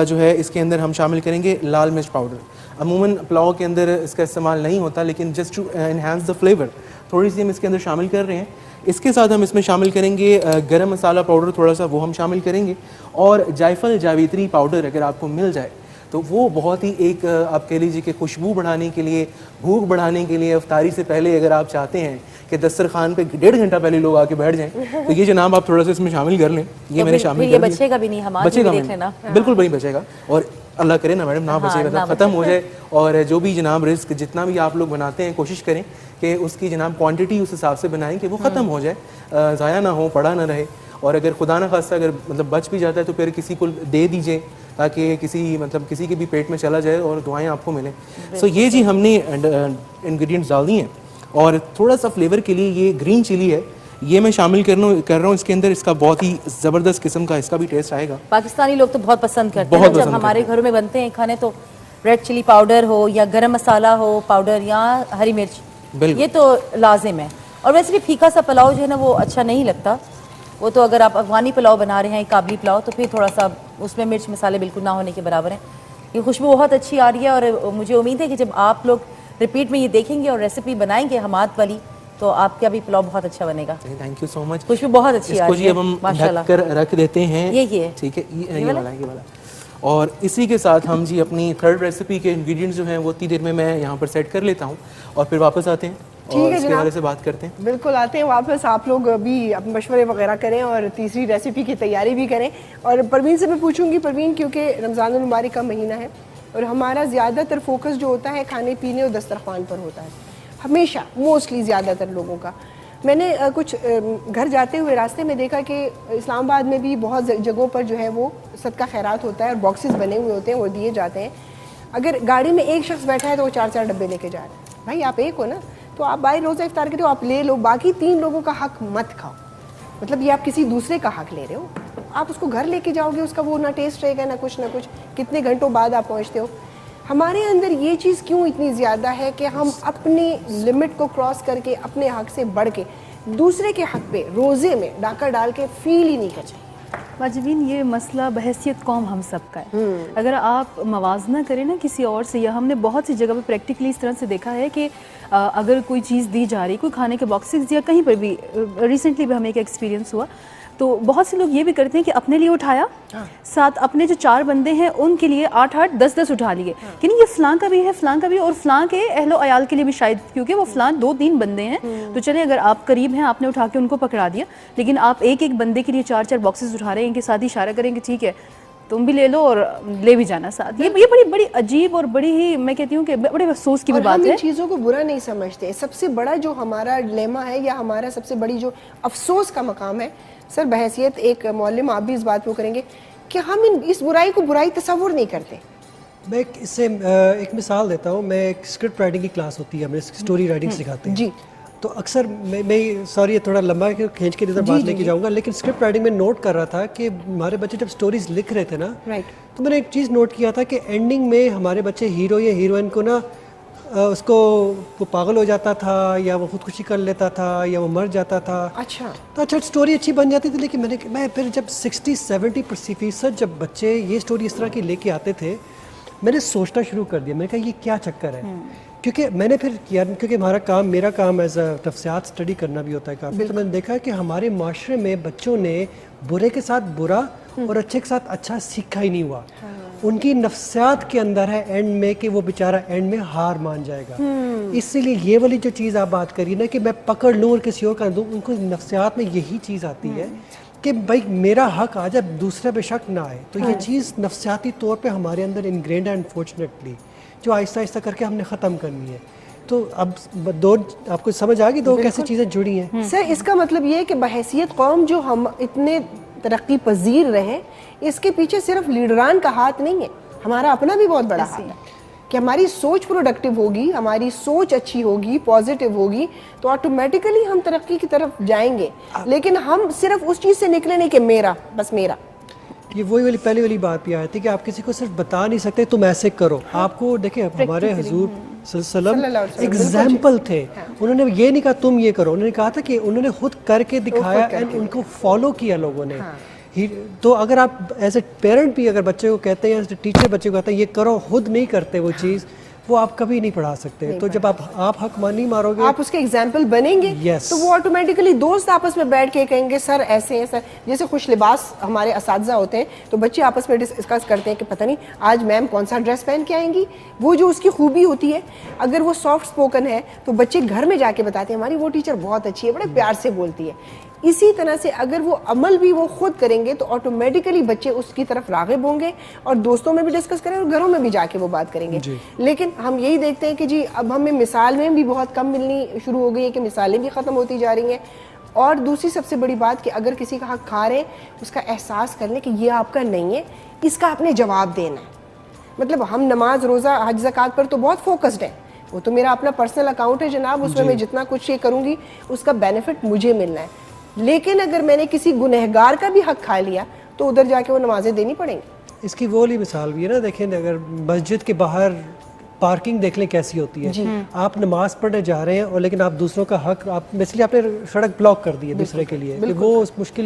جو ہے اس کے اندر ہم شامل کریں گے لال مرچ پاؤڈر. عموماً پلاؤ کے اندر اس کا استعمال نہیں ہوتا, لیکن just to enhance the flavour تھوڑی سی ہم اس کے اندر شامل کر رہے ہیں. اس کے ساتھ ہم اس میں شامل کریں گے گرم مسالہ پاؤڈر تھوڑا سا, وہ ہم شامل کریں گے. اور جائفل جاویتری پاؤڈر اگر آپ کو مل جائے تو وہ بہت ہی ایک آپ کہہ لیجیے کہ خوشبو بڑھانے کے لیے, بھوک بڑھانے کے لیے, افطاری سے پہلے اگر آپ چاہتے ہیں کہ دسترخوان پہ 1.5 گھنٹہ پہلے لوگ آ کے بیٹھ جائیں تو یہ جناب آپ تھوڑا سا اس میں شامل کر لیں. یہ میں نے شامل کر دیا. بچے گا بھی نہیں, ہم بچے گا نہیں, بالکل نہیں بچے گا, اور اللہ کرے نا میڈم نہ بچے گا, ختم ہو جائے. اور جو بھی جناب رزق جتنا بھی آپ لوگ بناتے ہیں کوشش کریں کہ اس کی جناب کوانٹٹی اس حساب سے بنائیں کہ وہ ختم ہو جائے, ضائع نہ ہو, پڑا نہ رہے. اور اگر خدا نہ خواستہ اگر مطلب بچ بھی جاتا ہے تو پھر کسی کو دے دیجیے تاکہ کسی کے بھی پیٹ میں چلا جائے اور دعائیں آپ کو ملیں. سو یہ جی ہم نے انگریڈینٹس ڈال دی ہیں. اور تھوڑا سا فلیور کے لیے یہ گرین چلی ہے, یہ میں شامل کر رہا ہوں اس کے اندر. اس کا بہت ہی زبردست قسم کا اس کا بھی ٹیسٹ آئے گا. پاکستانی لوگ تو بہت پسند کرتے ہیں, جب ہمارے گھروں میں بنتے ہیں کھانے تو ریڈ چلی پاؤڈر ہو یا گرم مسالہ ہو پاؤڈر یا ہری مرچ, یہ تو لازم ہے. اور ویسے بھی پھیکا سا پلاؤ جو ہے نا وہ اچھا نہیں لگتا. وہ تو اگر آپ افغانی پلاؤ بنا رہے ہیں, کابلی پلاؤ, تو پھر تھوڑا سا اس میں مرچ مسالے بالکل نہ ہونے کے برابر ہیں. یہ خوشبو بہت اچھی آ رہی ہے, اور مجھے امید ہے کہ جب آپ لوگ ریپیٹ میں یہ دیکھیں گے اور ریسیپی بنائیں گے حماد والی تو آپ کا بھی پلاؤ بہت اچھا بنے گا. تھینک یو سو مچ. خوشبو بہت اچھی آ رہی ہے, اب ہم ڈھک کر رکھ دیتے ہیں. یہ ٹھیک ہے, یہ والا. اور اسی کے ساتھ ہم جی اپنی تھرڈ ریسیپی کے انگریڈینٹس جو ہیں وہ اتنی دیر میں یہاں پر سیٹ کر لیتا ہوں, اور پھر واپس آتے ہیں اور اس کے بارے سے بات کرتے ہیں. بالکل آتے ہیں واپس. آپ لوگ بھی مشورے وغیرہ کریں اور تیسری ریسیپی کی تیاری بھی کریں. اور پروین سے میں پوچھوں گی, پروین کیونکہ رمضان المبارک کا مہینہ ہے اور ہمارا زیادہ تر فوکس جو ہوتا ہے کھانے پینے اور دسترخوان پر ہوتا ہے ہمیشہ, موسٹلی زیادہ تر لوگوں کا. میں نے کچھ گھر جاتے ہوئے راستے میں دیکھا کہ اسلام آباد میں بھی بہت جگہوں پر جو ہے وہ صدقہ خیرات ہوتا ہے اور باکسز بنے ہوئے ہوتے ہیں, وہ دیے جاتے ہیں. اگر گاڑی میں ایک شخص بیٹھا ہے تو وہ 4 ڈبے لے کے جا رہا ہے. بھائی آپ ایک ہو نا, تو آپ بائی روزہ افطار کے تو آپ لے لو, باقی 3 لوگوں کا حق مت کھاؤ. مطلب یہ آپ کسی دوسرے کا حق لے رہے ہو, آپ اس کو گھر لے کے جاؤ گے, اس کا وہ نہ ٹیسٹ رہے گا نہ کچھ, کتنے گھنٹوں بعد آپ پہنچتے ہو. ہمارے اندر یہ چیز کیوں اتنی زیادہ ہے کہ ہم اپنی لمٹ کو کراس کر کے اپنے حق سے بڑھ کے دوسرے کے حق پہ روزے میں ڈاکہ ڈال کے فیل ہی نہیں کر چاہیے. واجبین, یہ مسئلہ بحیثیت قوم ہم سب کا ہے. اگر آپ موازنہ کریں نا کسی اور سے, یا ہم نے بہت سی جگہ پہ پریکٹیکلی اس طرح سے دیکھا ہے کہ اگر کوئی چیز دی جا رہی, کوئی کھانے کے باکسز یا کہیں پر بھی, ریسنٹلی بھی ہمیں ایک ایکسپیرینس ہوا, تو بہت سے لوگ یہ بھی کرتے ہیں کہ اپنے لیے اٹھایا, ساتھ اپنے جو 4 بندے ہیں ان کے لیے 8-8 10-10 اٹھا لیے کہ نہیں یہ فلاں کا بھی ہے, فلاں کا بھی, اور فلاں کے اہل و عیال کے لیے بھی شاید, کیونکہ وہ فلاں 2-3 بندے ہیں تو چلیں اگر آپ قریب ہیں آپ نے اٹھا کے ان کو پکڑا دیا, لیکن آپ ایک بندے کے لیے 4-4 باکسز اٹھا رہے ہیں, ان کے ساتھ اشارہ کریں کہ ٹھیک ہے تم بھی لے لو اور لے بھی جانا ساتھ. یہ بڑی عجیب اور بڑی ہی, میں کہتی ہوں کہ بڑے افسوس کی بھی بات ہے. ہم ان چیزوں کو برا نہیں سمجھتے. سب سے بڑا جو ہمارا ڈیلیما ہے یا ہمارا سب سے بڑی جو افسوس کا مقام ہے سر, بحیثیت ایک معلم آپ بھی اس بات کو کریں گے کہ ہم اس برائی کو برائی تصور نہیں کرتے. میں اس سے ایک مثال دیتا ہوں. میں ایک اسکرپٹ رائٹنگ کی کلاس ہوتی ہے, ہمیں اسٹوری رائٹنگ سکھاتے ہیں جی. تو اکثر میں سوری یہ تھوڑا لمبا ہے, کھینچ کے ادھر بات لے کے جاؤں گا, لیکن اسکرپٹ رائٹنگ میں نوٹ کر رہا تھا کہ ہمارے بچے جب اسٹوریز لکھ رہے تھے نا, تو میں نے ایک چیز نوٹ کیا تھا کہ اینڈنگ میں ہمارے بچے ہیرو یا ہیروئن کو نا اس کو وہ پاگل ہو جاتا تھا یا وہ خودکشی کر لیتا تھا یا وہ مر جاتا تھا. اچھا اسٹوری اچھی بن جاتی تھی, لیکن میں پھر جب 60-70% جب بچے یہ اسٹوری اس طرح کی لے کے آتے تھے میں نے سوچنا شروع کر دیا. میں نے کہا یہ کیا چکر ہے, کیونکہ میں نے پھر کیا, کیونکہ میرا کام ایز اے تفسیرات اسٹڈی کرنا بھی ہوتا ہے کافی, تو میں نے دیکھا کہ ہمارے معاشرے میں بچوں نے برے کے ساتھ برا اور اچھے کے ساتھ اچھا سیکھا ہی نہیں ہوا. ان کی نفسیات کے اندر ہے اینڈ میں کہ وہ بیچارہ اینڈ میں ہار مان جائے گا. اسی لیے یہ والی جو چیز آپ بات کری نا کہ میں پکڑ لوں اور کسی اور کا دوں, ان کو نفسیات میں یہی چیز آتی ہے کہ بھائی میرا حق آ جائے, دوسرے پہ شک نہ آئے. تو یہ چیز نفسیاتی طور پہ ہمارے اندر انگرینڈ ہے انفارچونیٹلی, جو آہستہ آہستہ کر کے ہم نے ختم کرنی ہے. تو اب دو آپ کو سمجھ آ گئی دو کیسے چیزیں جڑی ہیں. سر اس کا مطلب یہ ہے کہ بحیثیت قوم جو ہم اتنے ترقی پذیر رہے, اس کے پیچھے صرف لیڈران کا ہاتھ نہیں ہے, ہمارا اپنا بھی بہت بڑا ہاتھ ہے. کہ ہماری سوچ پروڈکٹیو ہوگی, ہماری سوچ اچھی ہوگی, پازیٹیو ہوگی, تو آٹومیٹیکلی ہم ترقی کی طرف جائیں گے. لیکن ہم صرف اس چیز سے نکلے نہیں کہ میرا بس میرا. یہ وہی والی پہلی والی بات بھی آئی تھی کہ آپ کسی کو صرف بتا نہیں سکتے تم ایسے کرو. آپ کو دیکھیں ہمارے حضور صلی اللہ علیہ وسلم ایگزامپل تھے. انہوں نے یہ نہیں کہا تم یہ کرو, انہوں نے کہا تھا کہ انہوں نے خود کر کے دکھایا اینڈ ان کو فالو کیا لوگوں نے. تو اگر آپ ایز اے پیرنٹ بھی اگر بچے کو کہتے ہیں, ایز اے ٹیچر بچے کو کہتے ہیں یہ کرو, خود نہیں کرتے وہ چیز, وہ آپ کبھی نہیں پڑھا سکتے. تو جب آپ حق نہیں مارو گے, آپ اس کے ایگزامپل بنیں گے, تو وہ آٹومیٹیکلی دوست آپس میں بیٹھ کے کہیں گے سر ایسے ہیں سر. جیسے خوش لباس ہمارے اساتذہ ہوتے ہیں تو بچے آپس میں ڈسکس کرتے ہیں کہ پتہ نہیں آج میم کون سا ڈریس پہن کے آئیں گی. وہ جو اس کی خوبی ہوتی ہے, اگر وہ سافٹ اسپوکن ہے تو بچے گھر میں جا کے بتاتے ہیں ہماری وہ ٹیچر بہت اچھی ہے, بڑے پیار سے بولتی ہے. اسی طرح سے اگر وہ عمل بھی وہ خود کریں گے تو آٹومیٹیکلی بچے اس کی طرف راغب ہوں گے اور دوستوں میں بھی ڈسکس کریں اور گھروں میں بھی جا کے وہ بات کریں گے. لیکن ہم یہی دیکھتے ہیں کہ جی اب ہمیں مثال میں بھی بہت کم ملنی شروع ہو گئی ہے, کہ مثالیں بھی ختم ہوتی جا رہی ہیں. اور دوسری سب سے بڑی بات کہ اگر کسی کا حق کھا رہے ہیں, اس کا احساس کر لیں کہ یہ آپ کا نہیں ہے, اس کا آپ نے جواب دینا ہے. مطلب ہم نماز روزہ حج زکوٰۃ پر تو بہت فوکسڈ ہیں, وہ تو میرا اپنا پرسنل اکاؤنٹ ہے جناب, اس میں جتنا کچھ یہ کروں گی اس کا بینیفٹ مجھے ملنا ہے. لیکن اگر میں نے کسی گنہگار کا بھی حق کھا لیا تو ادھر جا کے وہ نمازیں دینی پڑیں گی. اس کی وہ والی مثال بھی ہے نا, دیکھیں اگر مسجد کے باہر پارکنگ دیکھ لیں کیسی ہوتی ہے. آپ نماز پڑھنے جا رہے ہیں اور لیکن آپ دوسروں کا حق, آپ بیسیکلی آپ نے سڑک بلاک کر دی ہے دوسرے کے لیے, کہ وہ اس کے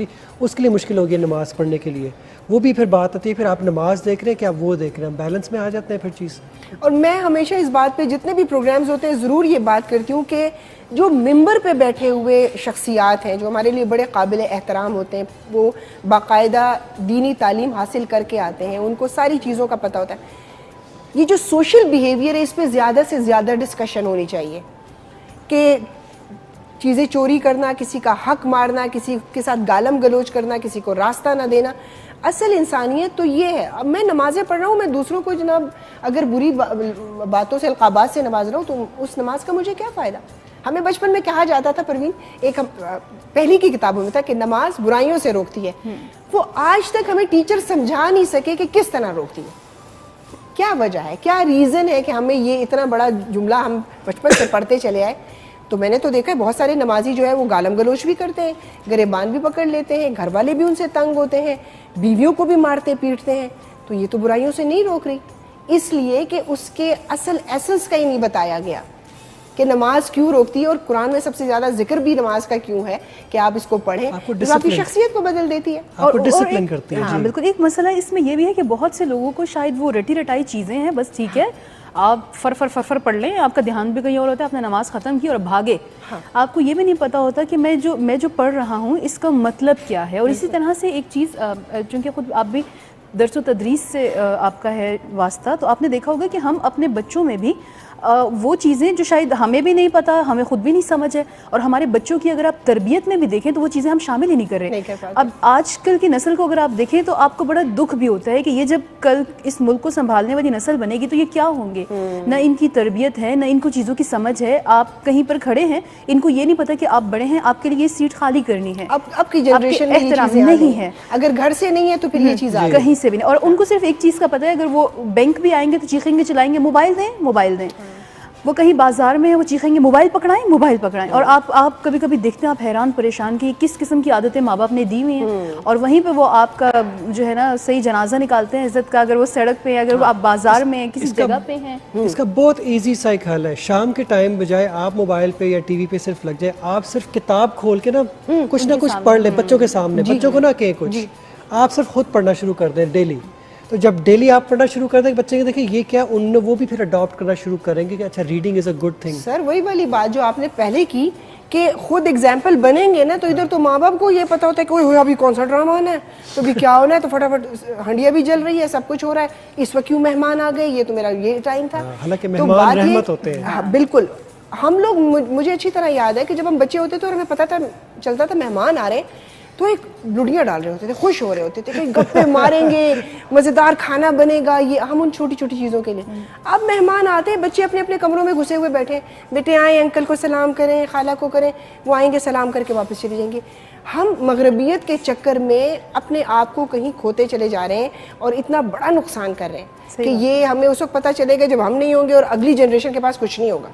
لیے مشکل ہوگی نماز پڑھنے کے لیے. وہ بھی پھر بات آتی ہے, پھر آپ نماز دیکھ رہے ہیں کہ آپ وہ دیکھ رہے ہیں, بیلنس میں آ جاتے ہیں پھر چیز. اور میں ہمیشہ اس بات پہ جتنے بھی پروگرامز ہوتے ہیں ضرور یہ بات کرتی ہوں کہ جو ممبر پہ بیٹھے ہوئے شخصیات ہیں جو ہمارے لیے بڑے قابل احترام ہوتے ہیں, وہ باقاعدہ دینی تعلیم حاصل کر کے آتے ہیں, ان کو ساری چیزوں کا پتہ ہوتا ہے. یہ جو سوشل بیہیویئر ہے اس پہ زیادہ سے زیادہ ڈسکشن ہونی چاہیے, کہ چیزیں چوری کرنا, کسی کا حق مارنا, کسی کے ساتھ گالم گلوچ کرنا, کسی کو راستہ نہ دینا, اصل انسانیت تو یہ ہے. اب میں نمازیں پڑھ رہا ہوں, میں دوسروں کو جناب اگر بری باتوں سے القابات سے نواز رہا ہوں تو اس نماز کا مجھے کیا فائدہ. ہمیں بچپن میں کہا جاتا تھا پروین, ایک پہلی کی کتابوں میں تھا کہ نماز برائیوں سے روکتی ہے. وہ آج تک ہمیں ٹیچر سمجھا نہیں سکے کہ کس طرح روکتی ہے, کیا وجہ ہے, کیا ریزن ہے کہ ہمیں یہ اتنا بڑا جملہ ہم بچپن سے پڑھتے چلے آئے. تو میں نے تو دیکھا ہے بہت سارے نمازی جو ہے وہ گالم گلوچ بھی کرتے ہیں, گریبان بھی پکڑ لیتے ہیں, گھر والے بھی ان سے تنگ ہوتے ہیں, بیویوں کو بھی مارتے پیٹتے ہیں. تو یہ تو برائیوں سے نہیں روک رہی, اس لیے کہ اس کے اصل ایسنس کا ہی نہیں بتایا گیا کہ نماز کیوں روکتی ہے. اور قرآن میں سب سے زیادہ ذکر بھی نماز کا کیوں ہے کہ آپ اس کو پڑھیں, جو آپ کی شخصیت کو بدل دیتی ہے, آپ کو ڈسپلن کرتی ہے. ہاں بالکل. ایک مسئلہ اس میں یہ بھی ہے کہ بہت سے لوگوں کو شاید وہ رٹی رٹائی چیزیں ہیں, بس ٹھیک ہے آپ فر پڑھ لیں, آپ کا دھیان بھی کہیں اور ہوتا ہے, آپ نے نماز ختم کی اور بھاگے. آپ کو یہ بھی نہیں پتا ہوتا کہ میں جو پڑھ رہا ہوں اس کا مطلب کیا ہے. اور اسی طرح سے ایک چیز, چونکہ خود آپ بھی درس و تدریس سے آپ کا ہے واسطہ, تو آپ نے دیکھا ہوگا کہ ہم اپنے بچوں میں بھی وہ چیزیں جو شاید ہمیں بھی نہیں پتا, ہمیں خود بھی نہیں سمجھ ہے, اور ہمارے بچوں کی اگر آپ تربیت میں بھی دیکھیں تو وہ چیزیں ہم شامل ہی نہیں کر رہے. اب آج کل کی نسل کو اگر آپ دیکھیں تو آپ کو بڑا دکھ بھی ہوتا ہے کہ یہ جب کل اس ملک کو سنبھالنے والی نسل بنے گی تو یہ کیا ہوں گے. نہ ان کی تربیت ہے, نہ ان کو چیزوں کی سمجھ ہے. آپ کہیں پر کھڑے ہیں, ان کو یہ نہیں پتا کہ آپ بڑے ہیں, آپ کے لیے یہ سیٹ خالی کرنی ہے. اب کی جنریشن احترام نہیں ہے, اگر گھر سے نہیں ہے تو پھر یہ چیز کہیں سے بھی نہیں. اور ان کو صرف ایک چیز کا پتہ ہے, اگر وہ بینک بھی آئیں گے تو چیخیں گے چلائیں گے موبائل دیں موبائل دیں. وہ کہیں بازار میں وہ چیخیں گے موبائل پکڑائیں. اور آپ کبھی کبھی دیکھتے ہیں, آپ حیران پریشان کہ کس قسم کی عادتیں ماں باپ نے دی ہوئی ہیں, اور وہیں پہ وہ آپ کا جو ہے نا صحیح جنازہ نکالتے ہیں عزت کا, اگر وہ سڑک پہ, اگر وہ آپ بازار میں کسی جگہ پہ ہیں. اس کا بہت ایزی سا ایک حل ہے, شام کے ٹائم بجائے آپ موبائل پہ یا ٹی وی پہ صرف لگ جائے, آپ صرف کتاب کھول کے نا کچھ نہ کچھ پڑھ لیں بچوں کے سامنے. بچوں کو نہ کہیں کچھ, آپ صرف خود پڑھنا شروع کر دیں ڈیلی. تو جب ڈیلی آپ پڑھنا شروع کر دیں بچے کے دیکھیں یہ کیا ان وہ بھی پھر اڈاپٹ کرنا شروع کریں گے کہ اچھا reading is a good thing. Sir وہی والی بات جو آپ نے پہلے کی کہ خود ایگزامپل بنیں گے نا تو ادھر تو ماں باپ کو یہ پتا ہوتا ہے کہ ابھی کون سا ڈرامہ ہونا ہے تو ابھی کیا ہونا ہے تو فٹافٹ ہنڈیا بھی جل رہی ہے سب کچھ ہو رہا ہے اس وقت کیوں مہمان آ گئے یہ تو میرا یہ ٹائم تھا. حالانکہ مہمان رحمت ہوتے ہیں. بالکل. ہم لوگ مجھے اچھی طرح یاد ہے کہ جب ہم بچے ہوتے تھے اور ہمیں پتا چلتا تھا مہمان آ رہے ہیں تو ایک لڑیاں ڈال رہے ہوتے تھے خوش ہو رہے ہوتے تھے کہ گپے ماریں گے مزیدار کھانا بنے گا یہ ہم ان چھوٹی چھوٹی چیزوں کے لیے. اب مہمان آتے ہیں بچے اپنے اپنے کمروں میں گھسے ہوئے بیٹھے بیٹے آئیں انکل کو سلام کریں خالہ کو کریں وہ آئیں گے سلام کر کے واپس چلے جائیں گے. ہم مغربیت کے چکر میں اپنے آپ کو کہیں کھوتے چلے جا رہے ہیں اور اتنا بڑا نقصان کر رہے ہیں کہ یہ ہمیں اس وقت پتہ چلے گا جب ہم نہیں ہوں گے اور اگلی جنریشن کے پاس کچھ نہیں ہوگا.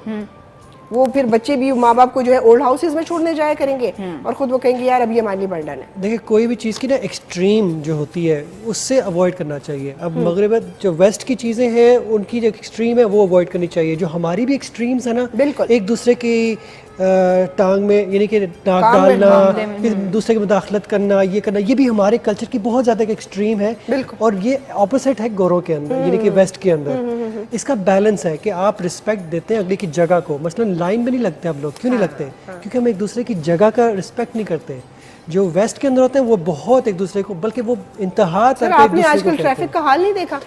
وہ پھر بچے بھی ماں باپ کو جو ہے اولڈ ہاؤسز میں چھوڑنے جایا کریں گے اور خود وہ کہیں گے یار اب یہ ہمارے لیے برڈن ہے. دیکھیں کوئی بھی چیز کی نا ایکسٹریم جو ہوتی ہے اس سے اوائڈ کرنا چاہیے. اب مغربت جو ویسٹ کی چیزیں ہیں ان کی جو ایکسٹریم ہے وہ اوائڈ کرنی چاہیے. جو ہماری بھی ایکسٹریمز ہیں نا بالکل ایک دوسرے کی ٹانگ میں یعنی کہ ناک ڈالنا پھر دوسرے کی مداخلت کرنا یہ بھی ہمارے کلچر کی بہت زیادہ ایک ایکسٹریم ہے. اور یہ اپوزٹ ہے گوروں کے اندر یعنی کہ ویسٹ کے اندر. اس کا بیلنس ہے کہ آپ رسپیکٹ دیتے ہیں اگلے کی جگہ کو. مثلا لائن میں نہیں لگتے آپ لوگ کیوں نہیں لگتے کیونکہ ہم ایک دوسرے کی جگہ کا رسپیکٹ نہیں کرتے. جو ویسٹ کے اندر ہوتے ہیں وہ بہت ایک دوسرے کو بلکہ وہ انتہا تک. آپ نے آج کل ٹریفک کا حال نہیں دیکھا.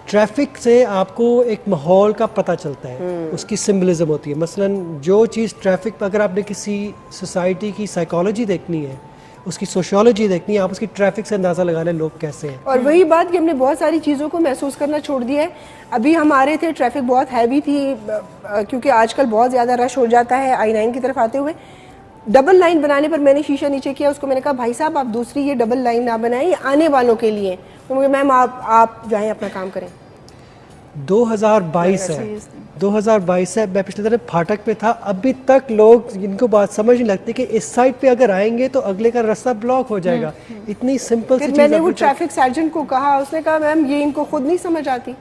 ٹریفک سے آپ کو ایک ماحول کا پتہ چلتا ہے اس کی سمبلزم ہوتی ہے. مثلا جو چیز ٹریفک پہ اگر آپ نے کسی سوسائٹی کی سائیکالوجی دیکھنی ہے اس کی سوشیولوجی دیکھنی ہے آپ اس کی ٹریفک سے اندازہ لگا لیں لوگ کیسے ہیں. اور وہی بات کہ ہم نے بہت ساری چیزوں کو محسوس کرنا چھوڑ دیا ہے. ابھی ہم آ رہے تھے ٹریفک بہت ہیوی تھی کیونکہ آج کل بہت زیادہ رش ہو جاتا ہے I9 کی طرف آتے ہوئے. ڈبل لائن بنانے پر میں نے شیشہ نیچے کیا اس کو میں نے کہا بھائی صاحب آپ دوسری یہ ڈبل لائن نہ بنائیں یہ آنے والوں کے لیے. تو مجھے میم آپ جائیں اپنا کام کریں. 2022 ہے میں پچھلے دن پھاٹک پہ تھا ابھی تک لوگ ان کو بات سمجھ نہیں لگتی کہ اس سائڈ پہ اگر آئیں گے تو اگلے کا راستہ بلاک ہو جائے گا. اتنی سمپل سی چیز. میں نے وہ ٹریفک سرجن کو کہا اس نے کہا میم یہ ان کو خود نہیں سمجھ آتی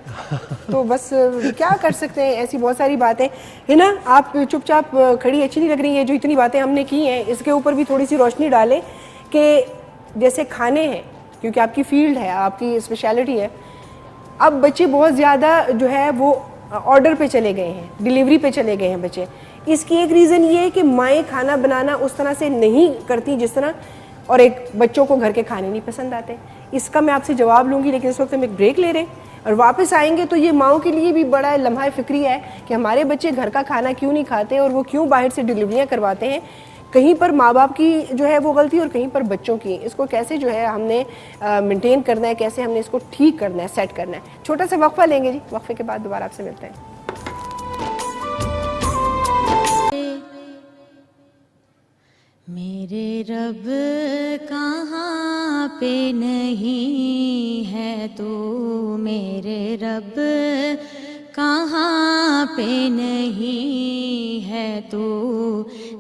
تو بس کیا کر سکتے ہیں. ایسی بہت ساری باتیں ہے نا. آپ چپ چاپ کھڑی اچھی نہیں لگ رہی ہے جو اتنی باتیں ہم نے کی ہیں اس کے اوپر بھی تھوڑی سی روشنی ڈالیں کہ جیسے کھانے ہیں کیونکہ آپ کی فیلڈ ہے آپ کی اسپیشلٹی ہے. اب بچے بہت زیادہ جو ہے وہ آرڈر پہ چلے گئے ہیں ڈیلیوری پہ چلے گئے ہیں بچے. اس کی ایک ریزن یہ ہے کہ مائیں کھانا بنانا اس طرح سے نہیں کرتی جس طرح اور ایک بچوں کو گھر کے کھانے نہیں پسند آتے. اس کا میں آپ سے جواب لوں گی لیکن اس وقت ہم ایک بریک لے رہے ہیں اور واپس آئیں گے تو یہ ماؤں کے لیے بھی بڑا لمحہ فکری ہے کہ ہمارے بچے گھر کا کھانا کیوں نہیں کھاتے اور وہ کیوں باہر سے ڈیلیوریاں کرواتے ہیں. کہیں پر ماں باپ کی جو ہے وہ غلطی اور کہیں پر بچوں کی. اس کو کیسے جو ہے ہم نے مینٹین کرنا ہے کیسے ہم نے اس کو ٹھیک کرنا ہے سیٹ کرنا ہے. چھوٹا سا وقفہ لیں گے جی وقفے کے بعد دوبارہ آپ سے ملتے ہیں. میرے رب کہاں پہ نہیں ہے تو میرے رب کہاں پہ نہیں ہے تو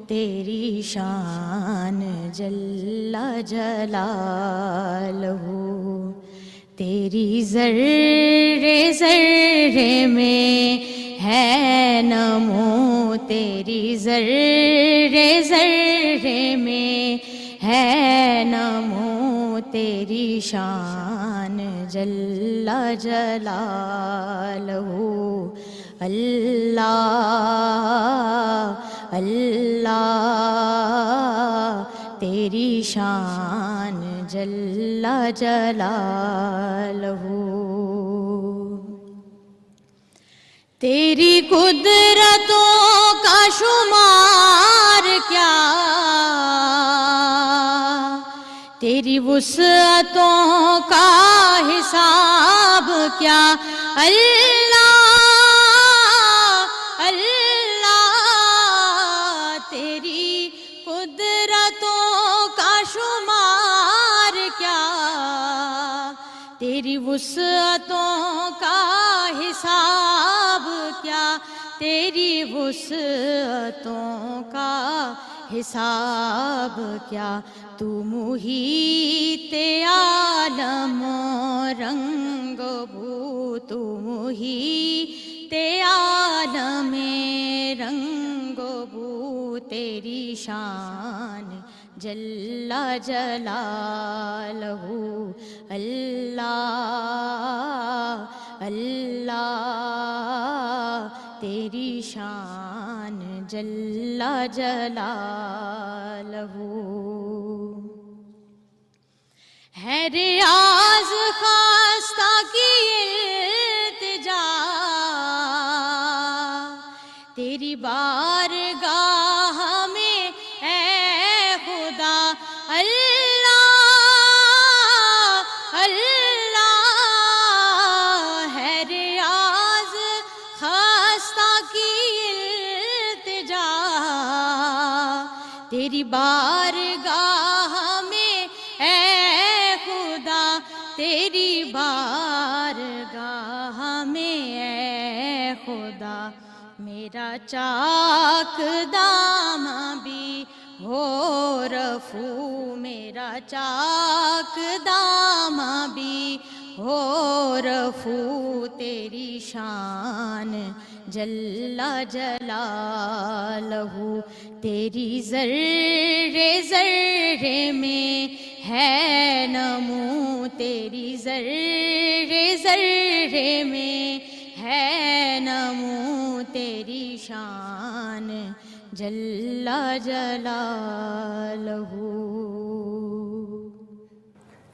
تیری شان جل جلالہ تیری ذرے ذرے میں ہے نمو تیری ذرے ذرے میں ہے نمو تیری شان جل جلالہ اللہ اللہ تیری شان جل جلالہ تیری قدرتوں کا شمار کیا تیری وسعتوں کا حساب کیا اللہ اللہ تیری قدرتوں کا شمار کیا تیری وسعتوں کا حساب کیا تیری وسعتوں کا حساب کیا تو محیط عالم رنگ بو تو محیط عالم رنگ بو تیری شان جل جلالہ اللہ اللہ تیری شان جل جلالہ ہے ریاض خواستہ کی التجا تیری بارگاہ میں اے خدا اللہ اللہ ہے ریاض خواستہ کی التجا تیری بارگاہ میں اے خدا تیری بارگاہ میں اے خدا میرا چاک داماں بھی ہو رفو میرا چاک داماں بھی ہو رفو تیری شان جل جلالہ تیری ذرے ذرے میں ہے نمو تیری ذرے ذرے میں ہے نمو تیری شان جل جلالہ.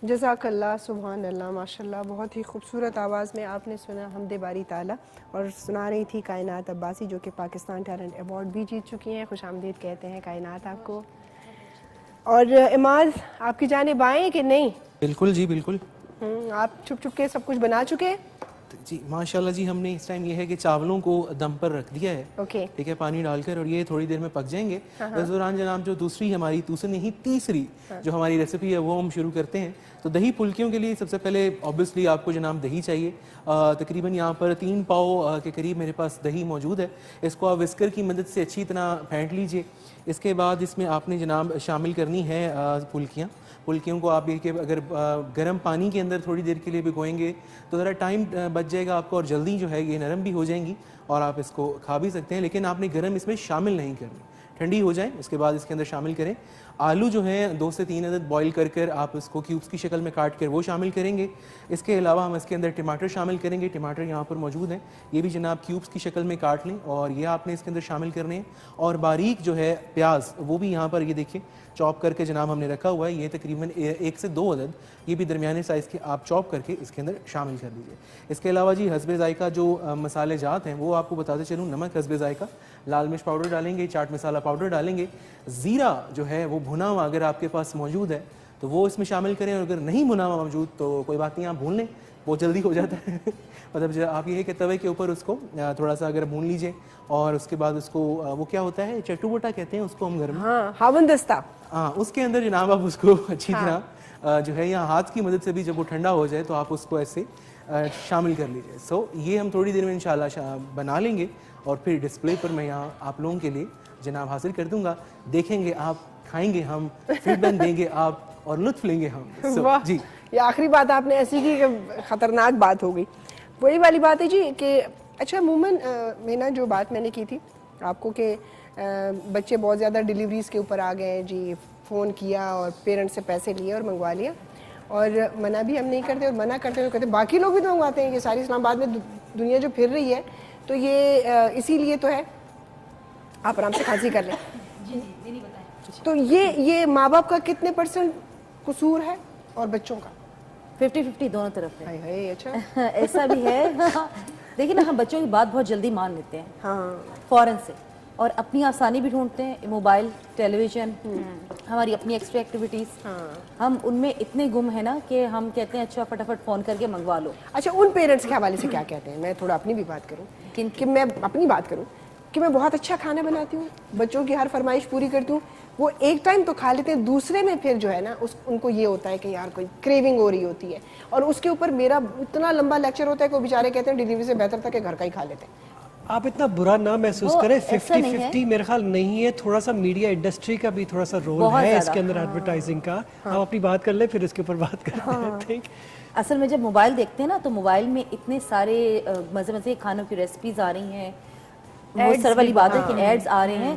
جزاک اللہ، سبحان اللہ، ماشاء اللہ. بہت ہی خوبصورت آواز میں آپ نے سنا حمد باری تعالیٰ، اور سنا رہی تھی کائنات عباسی جو کہ پاکستان ٹیلنٹ ایوارڈ بھی جیت چکی ہیں. خوش آمدید کہتے ہیں کائنات آپ کو. اور عماد آپ کی جانب آئیں کہ نہیں؟ بالکل جی بالکل. آپ چھپ چھپ کے سب کچھ بنا چکے؟ جی ماشاءاللہ جی، ہم نے اس ٹائم یہ ہے کہ چاولوں کو دم پر رکھ دیا ہے، ٹھیک ہے، پانی ڈال کر، اور یہ تھوڑی دیر میں پک جائیں گے. اس دوران جناب جو دوسری ہماری تیسری جو ہماری ریسیپی ہے وہ ہم شروع کرتے ہیں. تو دہی پھلکیوں کے لیے سب سے پہلے آبویسلی آپ کو جناب دہی چاہیے. تقریباً یہاں پر 3 پاؤ کے قریب میرے پاس دہی موجود ہے. اس کو آپ وسکر کی مدد سے اچھی طرح پھینٹ لیجئے. اس کے بعد اس میں آپ نے جناب شامل کرنی ہے پھلکیوں کو. آپ یہ کہ اگر گرم پانی کے اندر تھوڑی دیر کے لیے بھگوئیں گے تو ذرا ٹائم بچ جائے گا آپ کو، اور جلدی جو ہے یہ نرم بھی ہو جائیں گی اور آپ اس کو کھا بھی سکتے ہیں. لیکن آپ نے گرم اس میں شامل نہیں کرنی، ٹھنڈی ہو جائیں اس کے بعد اس کے اندر شامل کریں. آلو جو ہیں 2 سے 3 عدد بوائل کر آپ اس کو کیوبس کی شکل میں کاٹ کر وہ شامل کریں گے. اس کے علاوہ ہم اس کے اندر ٹماٹر شامل کریں گے. ٹماٹر یہاں پر موجود ہیں، یہ بھی جناب کیوبس کی شکل میں کاٹ لیں اور یہ آپ نے اس کے اندر شامل کرنے ہیں. اور باریک جو ہے پیاز وہ بھی یہاں پر یہ دیکھیں چاپ کر کے جناب ہم نے رکھا ہوا ہے. یہ تقریباً 1 سے 2 عدد یہ بھی درمیانے سائز کے آپ چاپ کر کے اس کے اندر شامل کر دیجیے. اس کے علاوہ جی حسب ذائقہ جو مسالے جات ہیں وہ آپ کو بتاتے چلوں. نمک حسب ذائقہ، لال مرچ پاؤڈر ڈالیں گے، چاٹ مسالہ پاؤڈر ڈالیں گے. زیرہ جو ہے وہ بھنا ہوا اگر آپ کے پاس موجود ہے تو وہ اس میں شامل کریں، اور اگر نہیں بھنا ہوا موجود تو کوئی بات نہیں، آپ بھون لیں، وہ جلدی ہو جاتا ہے. مطلب آپ یہ ہے کہ توے کے اوپر اس کو تھوڑا سا اگر بھون لیجئے، اور اس کے بعد اس کو وہ کیا ہوتا ہے چٹو بٹا کہتے ہیں اس کو ہم گھر میں، ہاوندستہ، اس کے اندر جناب آپ اس کو اچھی طرح جو ہے یہاں ہاتھ کی مدد سے بھی جب وہ ٹھنڈا ہو جائے تو آپ اس کو ایسے شامل کر لیجئے. سو یہ ہم تھوڑی دیر میں انشاءاللہ بنا لیں گے اور پھر ڈسپلے پر میں یہاں آپ لوگوں کے لیے جناب حاصل کر دوں گا. دیکھیں گے آپ، کھائیں گے ہم، فیڈ بیک دیں گے آپ اور لطف لیں گے ہم. جی یہ آخری بات آپ نے ایسی کی کہ خطرناک بات ہو گئی. وہی والی بات ہے جی کہ اچھا عموماً میں نا جو بات میں نے کی تھی آپ کو کہ بچے بہت زیادہ ڈیلیوریز کے اوپر آ گئے ہیں جی، فون کیا اور پیرنٹ سے پیسے لیے اور منگوا لیا، اور منع بھی ہم نہیں کرتے، اور منع کرتے ہوئے کہتے باقی لوگ بھی تو منگواتے ہیں. یہ ساری اسلام آباد میں دنیا جو پھر رہی ہے تو یہ اسی لیے تو ہے. آپ آرام سے کھانسی کر لیں. تو یہ ماں باپ کا کتنے % قصور ہے اور بچوں کا؟ 50-50 دونوں طرف ہے. اچھا ایسا بھی ہے. دیکھیں نا، ہم بچوں کی بات بہت جلدی مان لیتے ہیں فوراً سے، اور اپنی آسانی بھی ڈھونڈتے ہیں. موبائل، ٹیلی ویژن، ہماری اپنی ایکسٹرا ایکٹیویٹیز، ہم ان میں اتنے گم ہیں نا کہ ہم کہتے ہیں اچھا فٹافٹ فون کر کے منگوا لو. اچھا ان پیرنٹس کے حوالے سے کیا کہتے ہیں؟ میں تھوڑا اپنی بھی بات کروں کہ میں اپنی بات کروں کہ میں بہت اچھا کھانا بناتی ہوں، بچوں کی ہر فرمائش پوری کرتی ہوں. وہ ایک ٹائم تو کھا لیتے ہیں، دوسرے میں پھر جو ہے نا ان کو یہ ہوتا ہے کہ یار کوئی کریونگ ہو رہی ہوتی ہے، اور اس کے اوپر میرا اتنا لمبا لیکچر ہوتا ہے کہ وہ بیچارے کہتے ہیں ڈیلیوری سے بہتر تھا کہ گھر کا ہی کھا لیتے. آپ اتنا برا نہ محسوس کریں. 50-50 میرے خیال نہیں ہے. تھوڑا سا میڈیا انڈسٹری کا بھی تھوڑا سا رول ہے اس کے اندر، ایڈورٹائزنگ کا. ہم اپنی بات کر لیں پھر اس کے اوپر بات کرتے ہیں. اصل میں جب موبائل دیکھتے ہیں نا تو موبائل میں اتنے سارے مزے مزے کھانوں کی ریسیپیز آ رہی ہیں، وہ سر والی بات ہے کہ ایڈز آ رہے ہیں.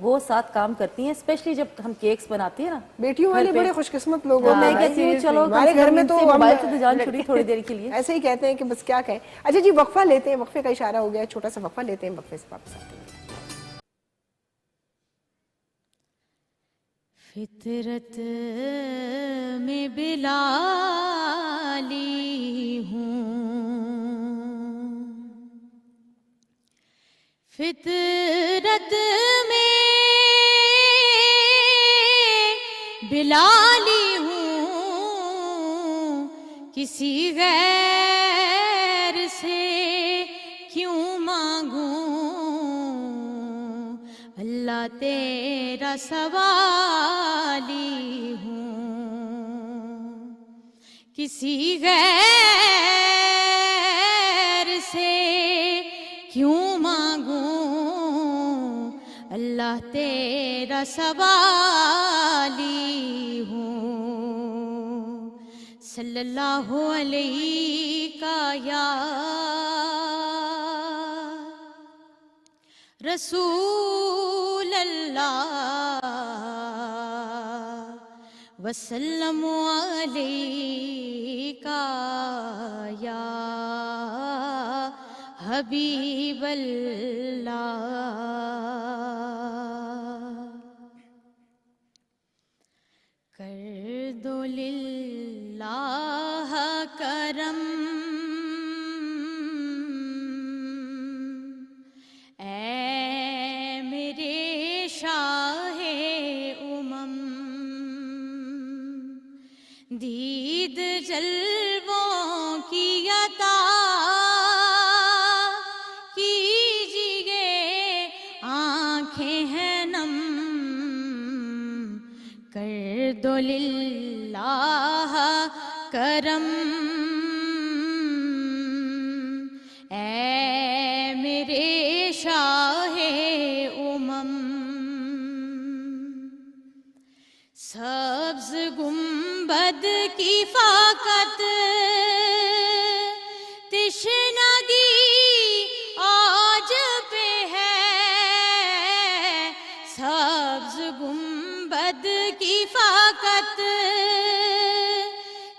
وہ ساتھ کام کرتی ہیں, اسپیشلی جب ہم کیکس بناتے ہیں نا. بیٹیوں والے بڑے خوش قسمت لوگ ہیں. میں کہتی ہوں چلو ہمارے گھر میں تو موبائل سے تو جان چھڑی تھوڑی دیر کے لیے. ایسے ہی کہتے ہیں کہ بس کیا کہیں. اچھا جی وقفہ لیتے ہیں, وقفے کا اشارہ ہو گیا, چھوٹا سا وقفہ لیتے ہیں, وقفے سے واپس آتے ہیں. فطرت میں بلالی ہوں, فطرت میں بلالی ہوں, کسی غیر سے کیوں مانگوں, اللہ تیرا سوالی ہوں, کسی غیر سے کیوں مانگوں, اللہ تیرا سوالی ہوں. صلی اللہ علیہ یا رسول اللہ وسلم علیکہ یا حبیب اللہ. کر دو للہ کرم اے میرے شاہ امم, دید جلووں کی عطا کیجیے, آنکھیں ہیں نم, کر دو للہ کرم اے میرے شاہ امم. سبز گنبد کی فاقت تشنگی آج پہ ہے, سبز گنبد کی فاقت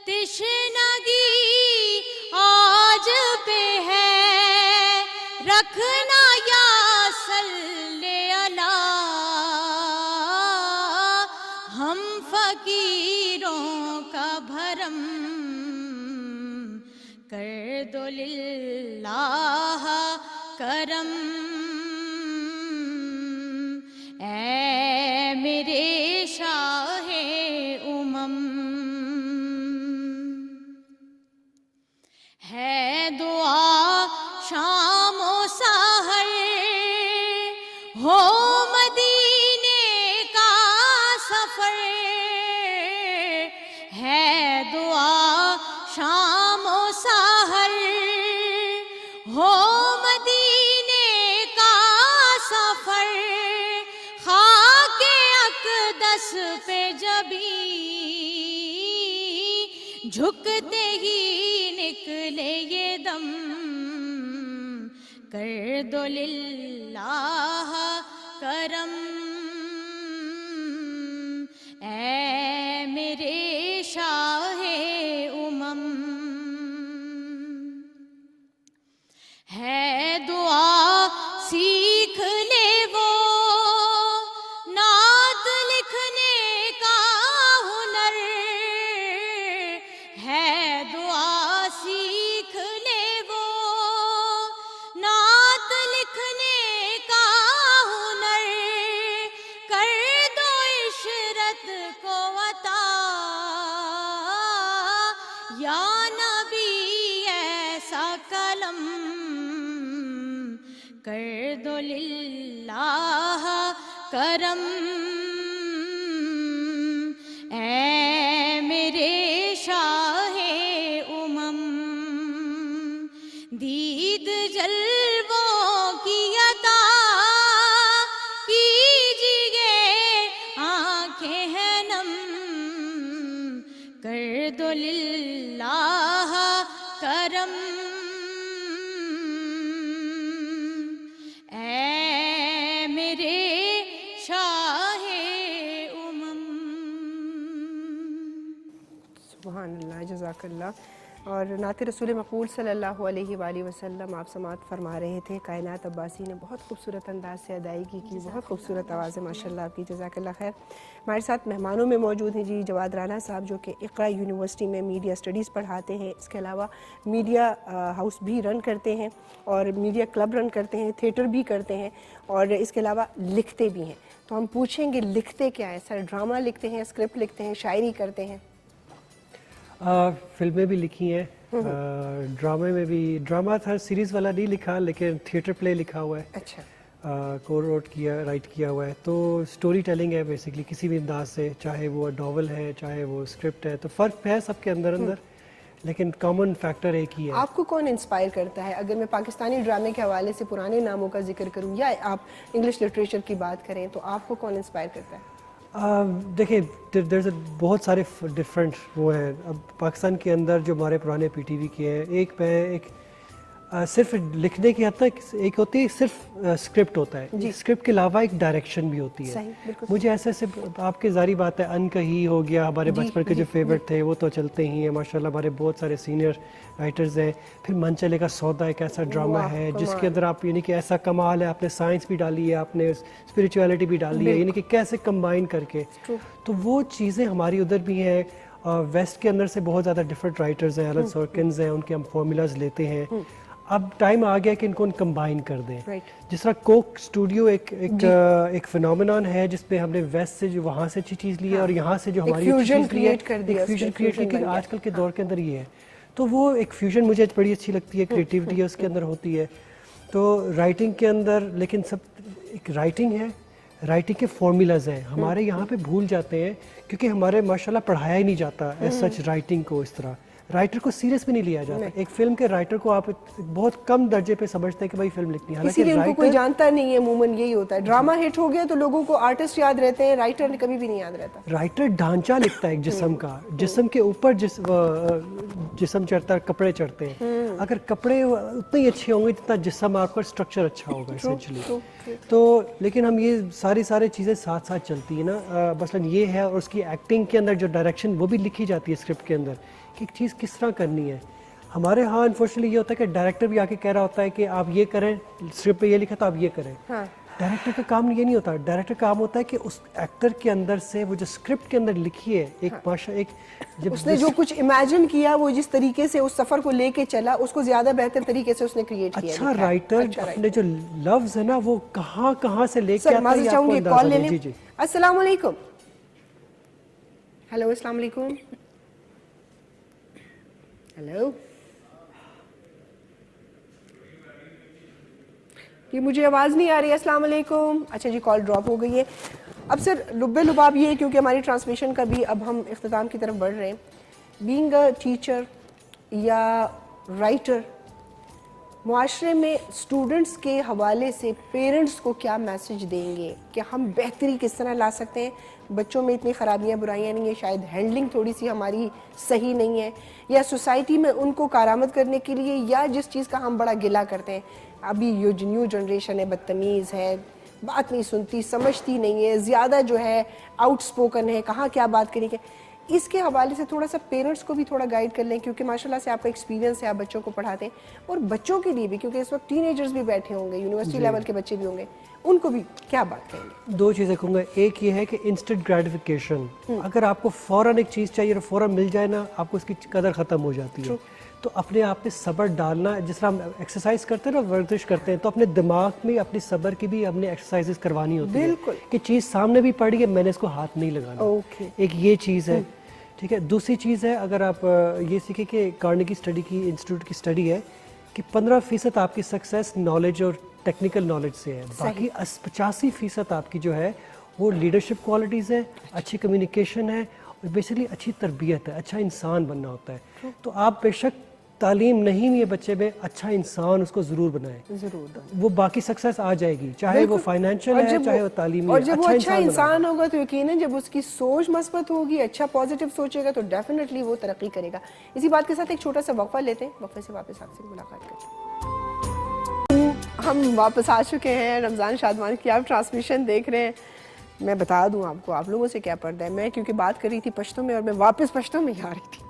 تشنگی آج پہ ہے, رکھنا یا صلی علی ہم فقیروں کا بھرم, کر دو للہ کرم اے میرے شاہ امم. ہے دعا شام و سحر ہو مدینے کا سفر, ہے دعا شام و سحر ہو مدینے کا سفر, خاک اقدس پہ جبھی جھکتے ہی نکلے یہ دم, کر دو للہ کرم اے میرے شاہ امم. ہے دعا سیکھ لے وہ نعت لکھنے کا ہنر, ہے دعا سیکھ لے وہ نعت لکھنے کا ہنر, کر دو عشرت کو عطا یا نبی ایسا کلم, کر دو للہ کرم اے میرے شاہ امم. دید جلووں کی عطا کیجیے, آنکھیں ہیں نم, کر دو للہ کرم اے میرے شاہ سبحان اللہ، جزاک اللہ. اور نعت رسول مقبول صلی اللہ علیہ وآلہ وسلم آپ سماعت فرما رہے تھے. کائنات عباسی نے بہت خوبصورت انداز سے ادائیگی کی، بہت خوبصورت آواز ہے ماشاء اللہ آپ کی، جزاک اللہ خیر. ہمارے ساتھ مہمانوں میں موجود ہیں جی جواد رانا صاحب، جو کہ اقرا یونیورسٹی میں میڈیا اسٹڈیز پڑھاتے ہیں. اس کے علاوہ میڈیا ہاؤس بھی رن کرتے ہیں اور میڈیا کلب رن کرتے ہیں، تھیٹر بھی کرتے ہیں، اور اس کے علاوہ لکھتے بھی ہیں. تو ہم پوچھیں گے لکھتے کیا ہیں سر؟ ڈرامہ لکھتے ہیں، اسکرپٹ لکھتے ہیں، شاعری کرتے ہیں؟ فلمیں بھی لکھی ہیں، ڈرامے میں بھی. ڈرامہ تھا سیریز والا نہیں لکھا، لیکن تھیٹر پلے لکھا ہوا ہے. اچھا. کو رائٹ کیا ہوا ہے. تو سٹوری ٹیلنگ ہے بیسیکلی کسی بھی انداز سے، چاہے وہ ناول ہے چاہے وہ اسکرپٹ ہے. تو فرق ہے سب کے اندر لیکن کامن فیکٹر ایک ہی ہے. آپ کو کون انسپائر کرتا ہے؟ اگر میں پاکستانی ڈرامے کے حوالے سے پرانے ناموں کا ذکر کروں یا آپ انگلش لٹریچر کی بات کریں، تو آپ کو کون انسپائر کرتا ہے؟ دیکھیں بہت سارے ڈفرینٹ وہ ہیں. اب پاکستان کے اندر جو ہمارے پرانے پی ٹی وی کے ہیں، ایک صرف لکھنے کی حد تک ایک ہوتی ہے، صرف اسکرپٹ ہوتا ہے. اسکرپٹ کے علاوہ ایک ڈائریکشن بھی ہوتی ہے. مجھے ایسے آپ کے ظاہری بات ہے، ان کہی ہو گیا، ہمارے بچپن کے جو فیوریٹ تھے وہ تو چلتے ہی ہیں ماشاءاللہ. ہمارے بہت سارے سینئر رائٹرز ہیں. پھر من چلے کا سودا ایک ایسا ڈرامہ ہے جس کے اندر آپ یعنی کہ ایسا کمال ہے، آپ نے سائنس بھی ڈالی ہے، آپ نے اسپریچولیٹی بھی ڈالی ہے، یعنی کہ کیسے کمبائن کر کے. تو وہ چیزیں ہماری ادھر بھی ہیں. ویسٹ کے اندر سے بہت زیادہ ڈفرینٹ رائٹرز ہیں، ایلن سورکنز ہیں، ان کے ہم فارمولاز لیتے ہیں. اب ٹائم آ گیا کہ ان کو کمبائن کر دیں. جس طرح کوک اسٹوڈیو ایک فینومینون ہے جس پہ ہم نے ویسٹ سے جو وہاں سے اچھی چیز لی ہے اور یہاں سے جو ہماری فیوژن کریٹ کر کے آج کل کے دور کے اندر یہ ہے. تو وہ ایک فیوژن مجھے بڑی اچھی لگتی ہے، کریٹیوٹی اس کے اندر ہوتی ہے. تو رائٹنگ کے اندر لیکن سب ایک رائٹنگ ہے، رائٹنگ کے فارمولاز ہیں. ہمارے یہاں پہ بھول جاتے ہیں کیونکہ ہمارے ماشاءاللہ پڑھایا ہی نہیں جاتا ایز سچ رائٹنگ کو. اس طرح رائٹر کو سیریس بھی نہیں لیا جاتا. ایک فلم کے رائٹر کو آپ بہت کم درجے پہ سمجھتے ہیں کہ بھائی فلم لکھنی ہے، اسی لیے ان کو کوئی جانتا نہیں ہے. عموماً یہی ہوتا ہے، ڈرامہ ہٹ ہو گیا تو لوگوں کو آرٹسٹ یاد رہتے ہیں، رائٹر کبھی بھی نہیں یاد رہتا. رائٹر ڈھانچہ لکھتا ہے ایک جسم کا، جسم کے اوپر جسم چڑھتا ہے، کپڑے چڑھتے ہیں. اگر کپڑے اتنے ہی اچھے ہوں گے جتنا جسم آپ کا اسٹرکچر اچھا ہوگا اسینشلی. تو لیکن ہم یہ ساری چیزیں ساتھ ساتھ چلتی ہیں نا. مثلاً یہ ہے، اور اس کی ایکٹنگ کے اندر جو ڈائریکشن وہ بھی لکھی جاتی ہے اسکرپٹ کے اندر کہ ایک چیز کس طرح کرنی ہے. ہمارے ہاں انفارچونیٹلی یہ ہوتا ہے کہ ڈائریکٹر بھی آ کے کہہ رہا ہوتا ہے کہ آپ یہ کریں، اسکرپٹ پہ یہ لکھا تو آپ یہ کریں. ڈائریکٹر کا کام یہ نہیں ہوتا. ڈائریکٹر کا کام ہوتا ہے کہ اس ایکٹر کے اندر سے وہ جو اسکرپٹ کے اندر لکھی ہے ایک جب اس نے جو کچھ امیجن کیا، وہ جس طریقے سے اس سفر کو لے کے چلا، اس کو زیادہ بہتر طریقے سے اس نے کریٹ کیا. اچھا رائٹر اپنے جو لفظ ہے نا وہ کہاں سے لے کے آتا ہے. چاہوں گی کال لے لیں. السلام علیکم. ہیلو، السلام علیکم. ہیلو، یہ مجھے آواز نہیں آ رہی ہے. السلام علیکم. اچھا جی، کال ڈراپ ہو گئی ہے. اب سر لب لباب یہ ہے، کیونکہ ہماری ٹرانسمیشن کا بھی اب ہم اختتام کی طرف بڑھ رہے ہیں. بینگ اے ٹیچر یا رائٹر، معاشرے میں اسٹوڈنٹس کے حوالے سے پیرنٹس کو کیا میسج دیں گے کہ ہم بہتری کس طرح لا سکتے ہیں؟ بچوں میں اتنی خرابیاں برائیاں نہیں ہیں، شاید ہینڈلنگ تھوڑی سی ہماری صحیح نہیں ہے، یا سوسائٹی میں ان کو کارآمد کرنے کے لیے، یا جس چیز کا ہم بڑا گلہ کرتے ہیں ابھی نیو جنریشن ہے، بدتمیز ہے، بات نہیں سنتی، سمجھتی نہیں ہے، زیادہ جو ہے آؤٹ سپوکن ہے، کہاں کیا بات کریں گے. اس کے حوالے سے تھوڑا سا پیرنٹس کو بھی تھوڑا گائیڈ کر لیں، کیونکہ ماشاءاللہ سے آپ کا ایکسپیرینس ہے، آپ بچوں کو پڑھاتے ہیں. اور بچوں کے لیے بھی، کیونکہ اس وقت ٹین ایجرز بھی بیٹھے ہوں گے، یونیورسٹی لیول کے بچے بھی ہوں گے، ان کو بھی کیا بات کہیں گے؟ دو چیزیں کہوں گا. ایک یہ ہے کہ انسٹنٹ گریٹیفیکیشن، اگر آپ کو فوراً ایک چیز چاہیے اور فوراً مل جائے نا، آپ کو اس کی قدر ختم ہو جاتی ہے. تو اپنے آپ پہ صبر ڈالنا، جس طرح ہم ایکسرسائز کرتے ہیں نا، ورزش کرتے ہیں، تو اپنے دماغ میں اپنے صبر کی بھی ہم نے ایکسرسائز کروانی ہوتی ہے کہ چیز سامنے بھی پڑی ہے، میں نے اس کو ہاتھ نہیں لگانا. ایک یہ چیز ہے. ٹھیک ہے. دوسری چیز ہے، اگر آپ یہ سیکھیں کہ کارنیگی اسٹڈی کی انسٹیٹیوٹ کی اسٹڈی ہے کہ 15% آپ کی سکسیس نالج اور ٹیکنیکل نالج سے ہے، باقی 85% آپ کی جو ہے وہ لیڈرشپ کوالٹیز ہے، اچھی کمیونیکیشن ہے، اور بیسیکلی اچھی تربیت ہے، اچھا انسان بننا ہوتا ہے. تو آپ بے شک تعلیم نہیں ہوئی ہے بچے میں، اچھا انسان اس کو ضرور بنائیں. وہ باقی سکسیس آ جائے گی، چاہے وہ فائنینشیل ہے چاہے وہ تعلیمی ہے. اور جب وہ اچھا انسان ہوگا تو یقیناً جب اس کی سوچ مثبت ہوگی، اچھا پازیٹیو سوچے گا، تو ڈیفینیٹلی وہ ترقی کرے گا. اسی بات کے ساتھ ایک چھوٹا سا وقفہ لیتے ہیں، وقفے سے واپس آپ سے ملاقات کرتے ہیں. ہم واپس آ چکے ہیں. رمضان شادمان کی آپ ٹرانسمیشن دیکھ رہے ہیں. میں بتا دوں آپ کو، آپ لوگوں سے کیا پردہ ہے. میں کیونکہ بات کر رہی تھی پشتو میں، اور میں واپس پشتو میں ہی آ رہی تھی.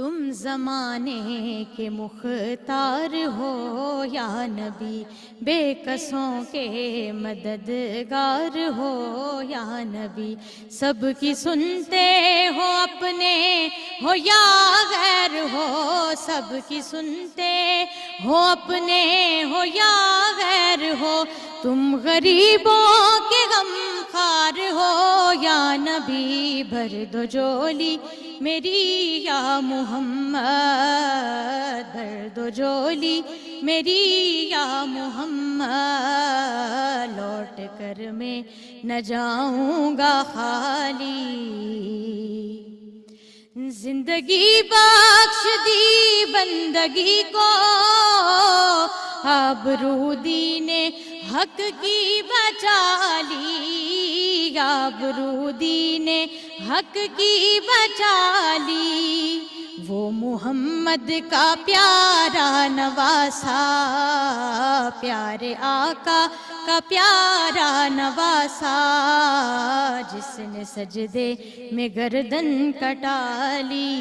تم زمانے کے مختار ہو یا نبی، بے کسوں کے مددگار ہو یا نبی، سب کی سنتے ہو اپنے ہو یا غیر ہو، سب کی سنتے ہو اپنے ہو یا غیر ہو، تم غریبوں کے غم خار ہو یا نبی، بھر دو جولی میری یا محمد، بھر دو جولی میری یا محمد، لوٹ کر میں نہ جاؤں گا خالی، زندگی بخش دی بندگی کو، آبرو دین حق کی بچا لی، آبرو دین حق کی بچا لی، وہ محمد کا پیارا نواسا، پیارے آقا کا پیارا نواسا، جس نے سجدے میں گردن کٹا لی،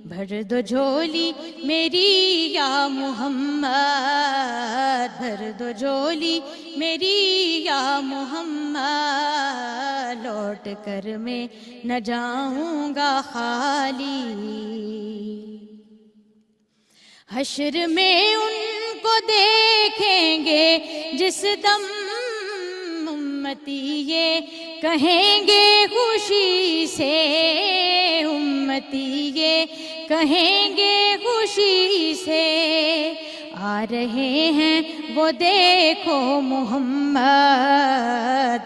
بھر دو جھولی میری یا محمد، بھر دو جھولی میری یا محمد، لوٹ کر میں نہ جاؤں گا خالی، حشر میں ان کو دیکھیں گے جس دم امتی یہ کہیں گے خوشی سے، امتی یہ کہیں گے خوشی سے، آ رہے ہیں وہ دیکھو محمد،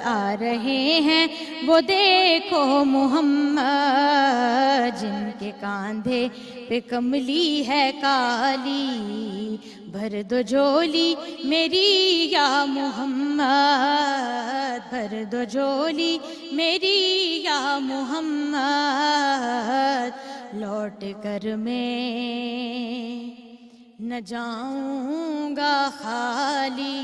آ رہے ہیں وہ دیکھو محمد، جن کے کاندھے پہ کملی ہے کالی، بھر دو جھولی میری یا محمد، بھر دو جھولی میری یا محمد، لوٹ کر میں نہ جاؤں گا خالی۔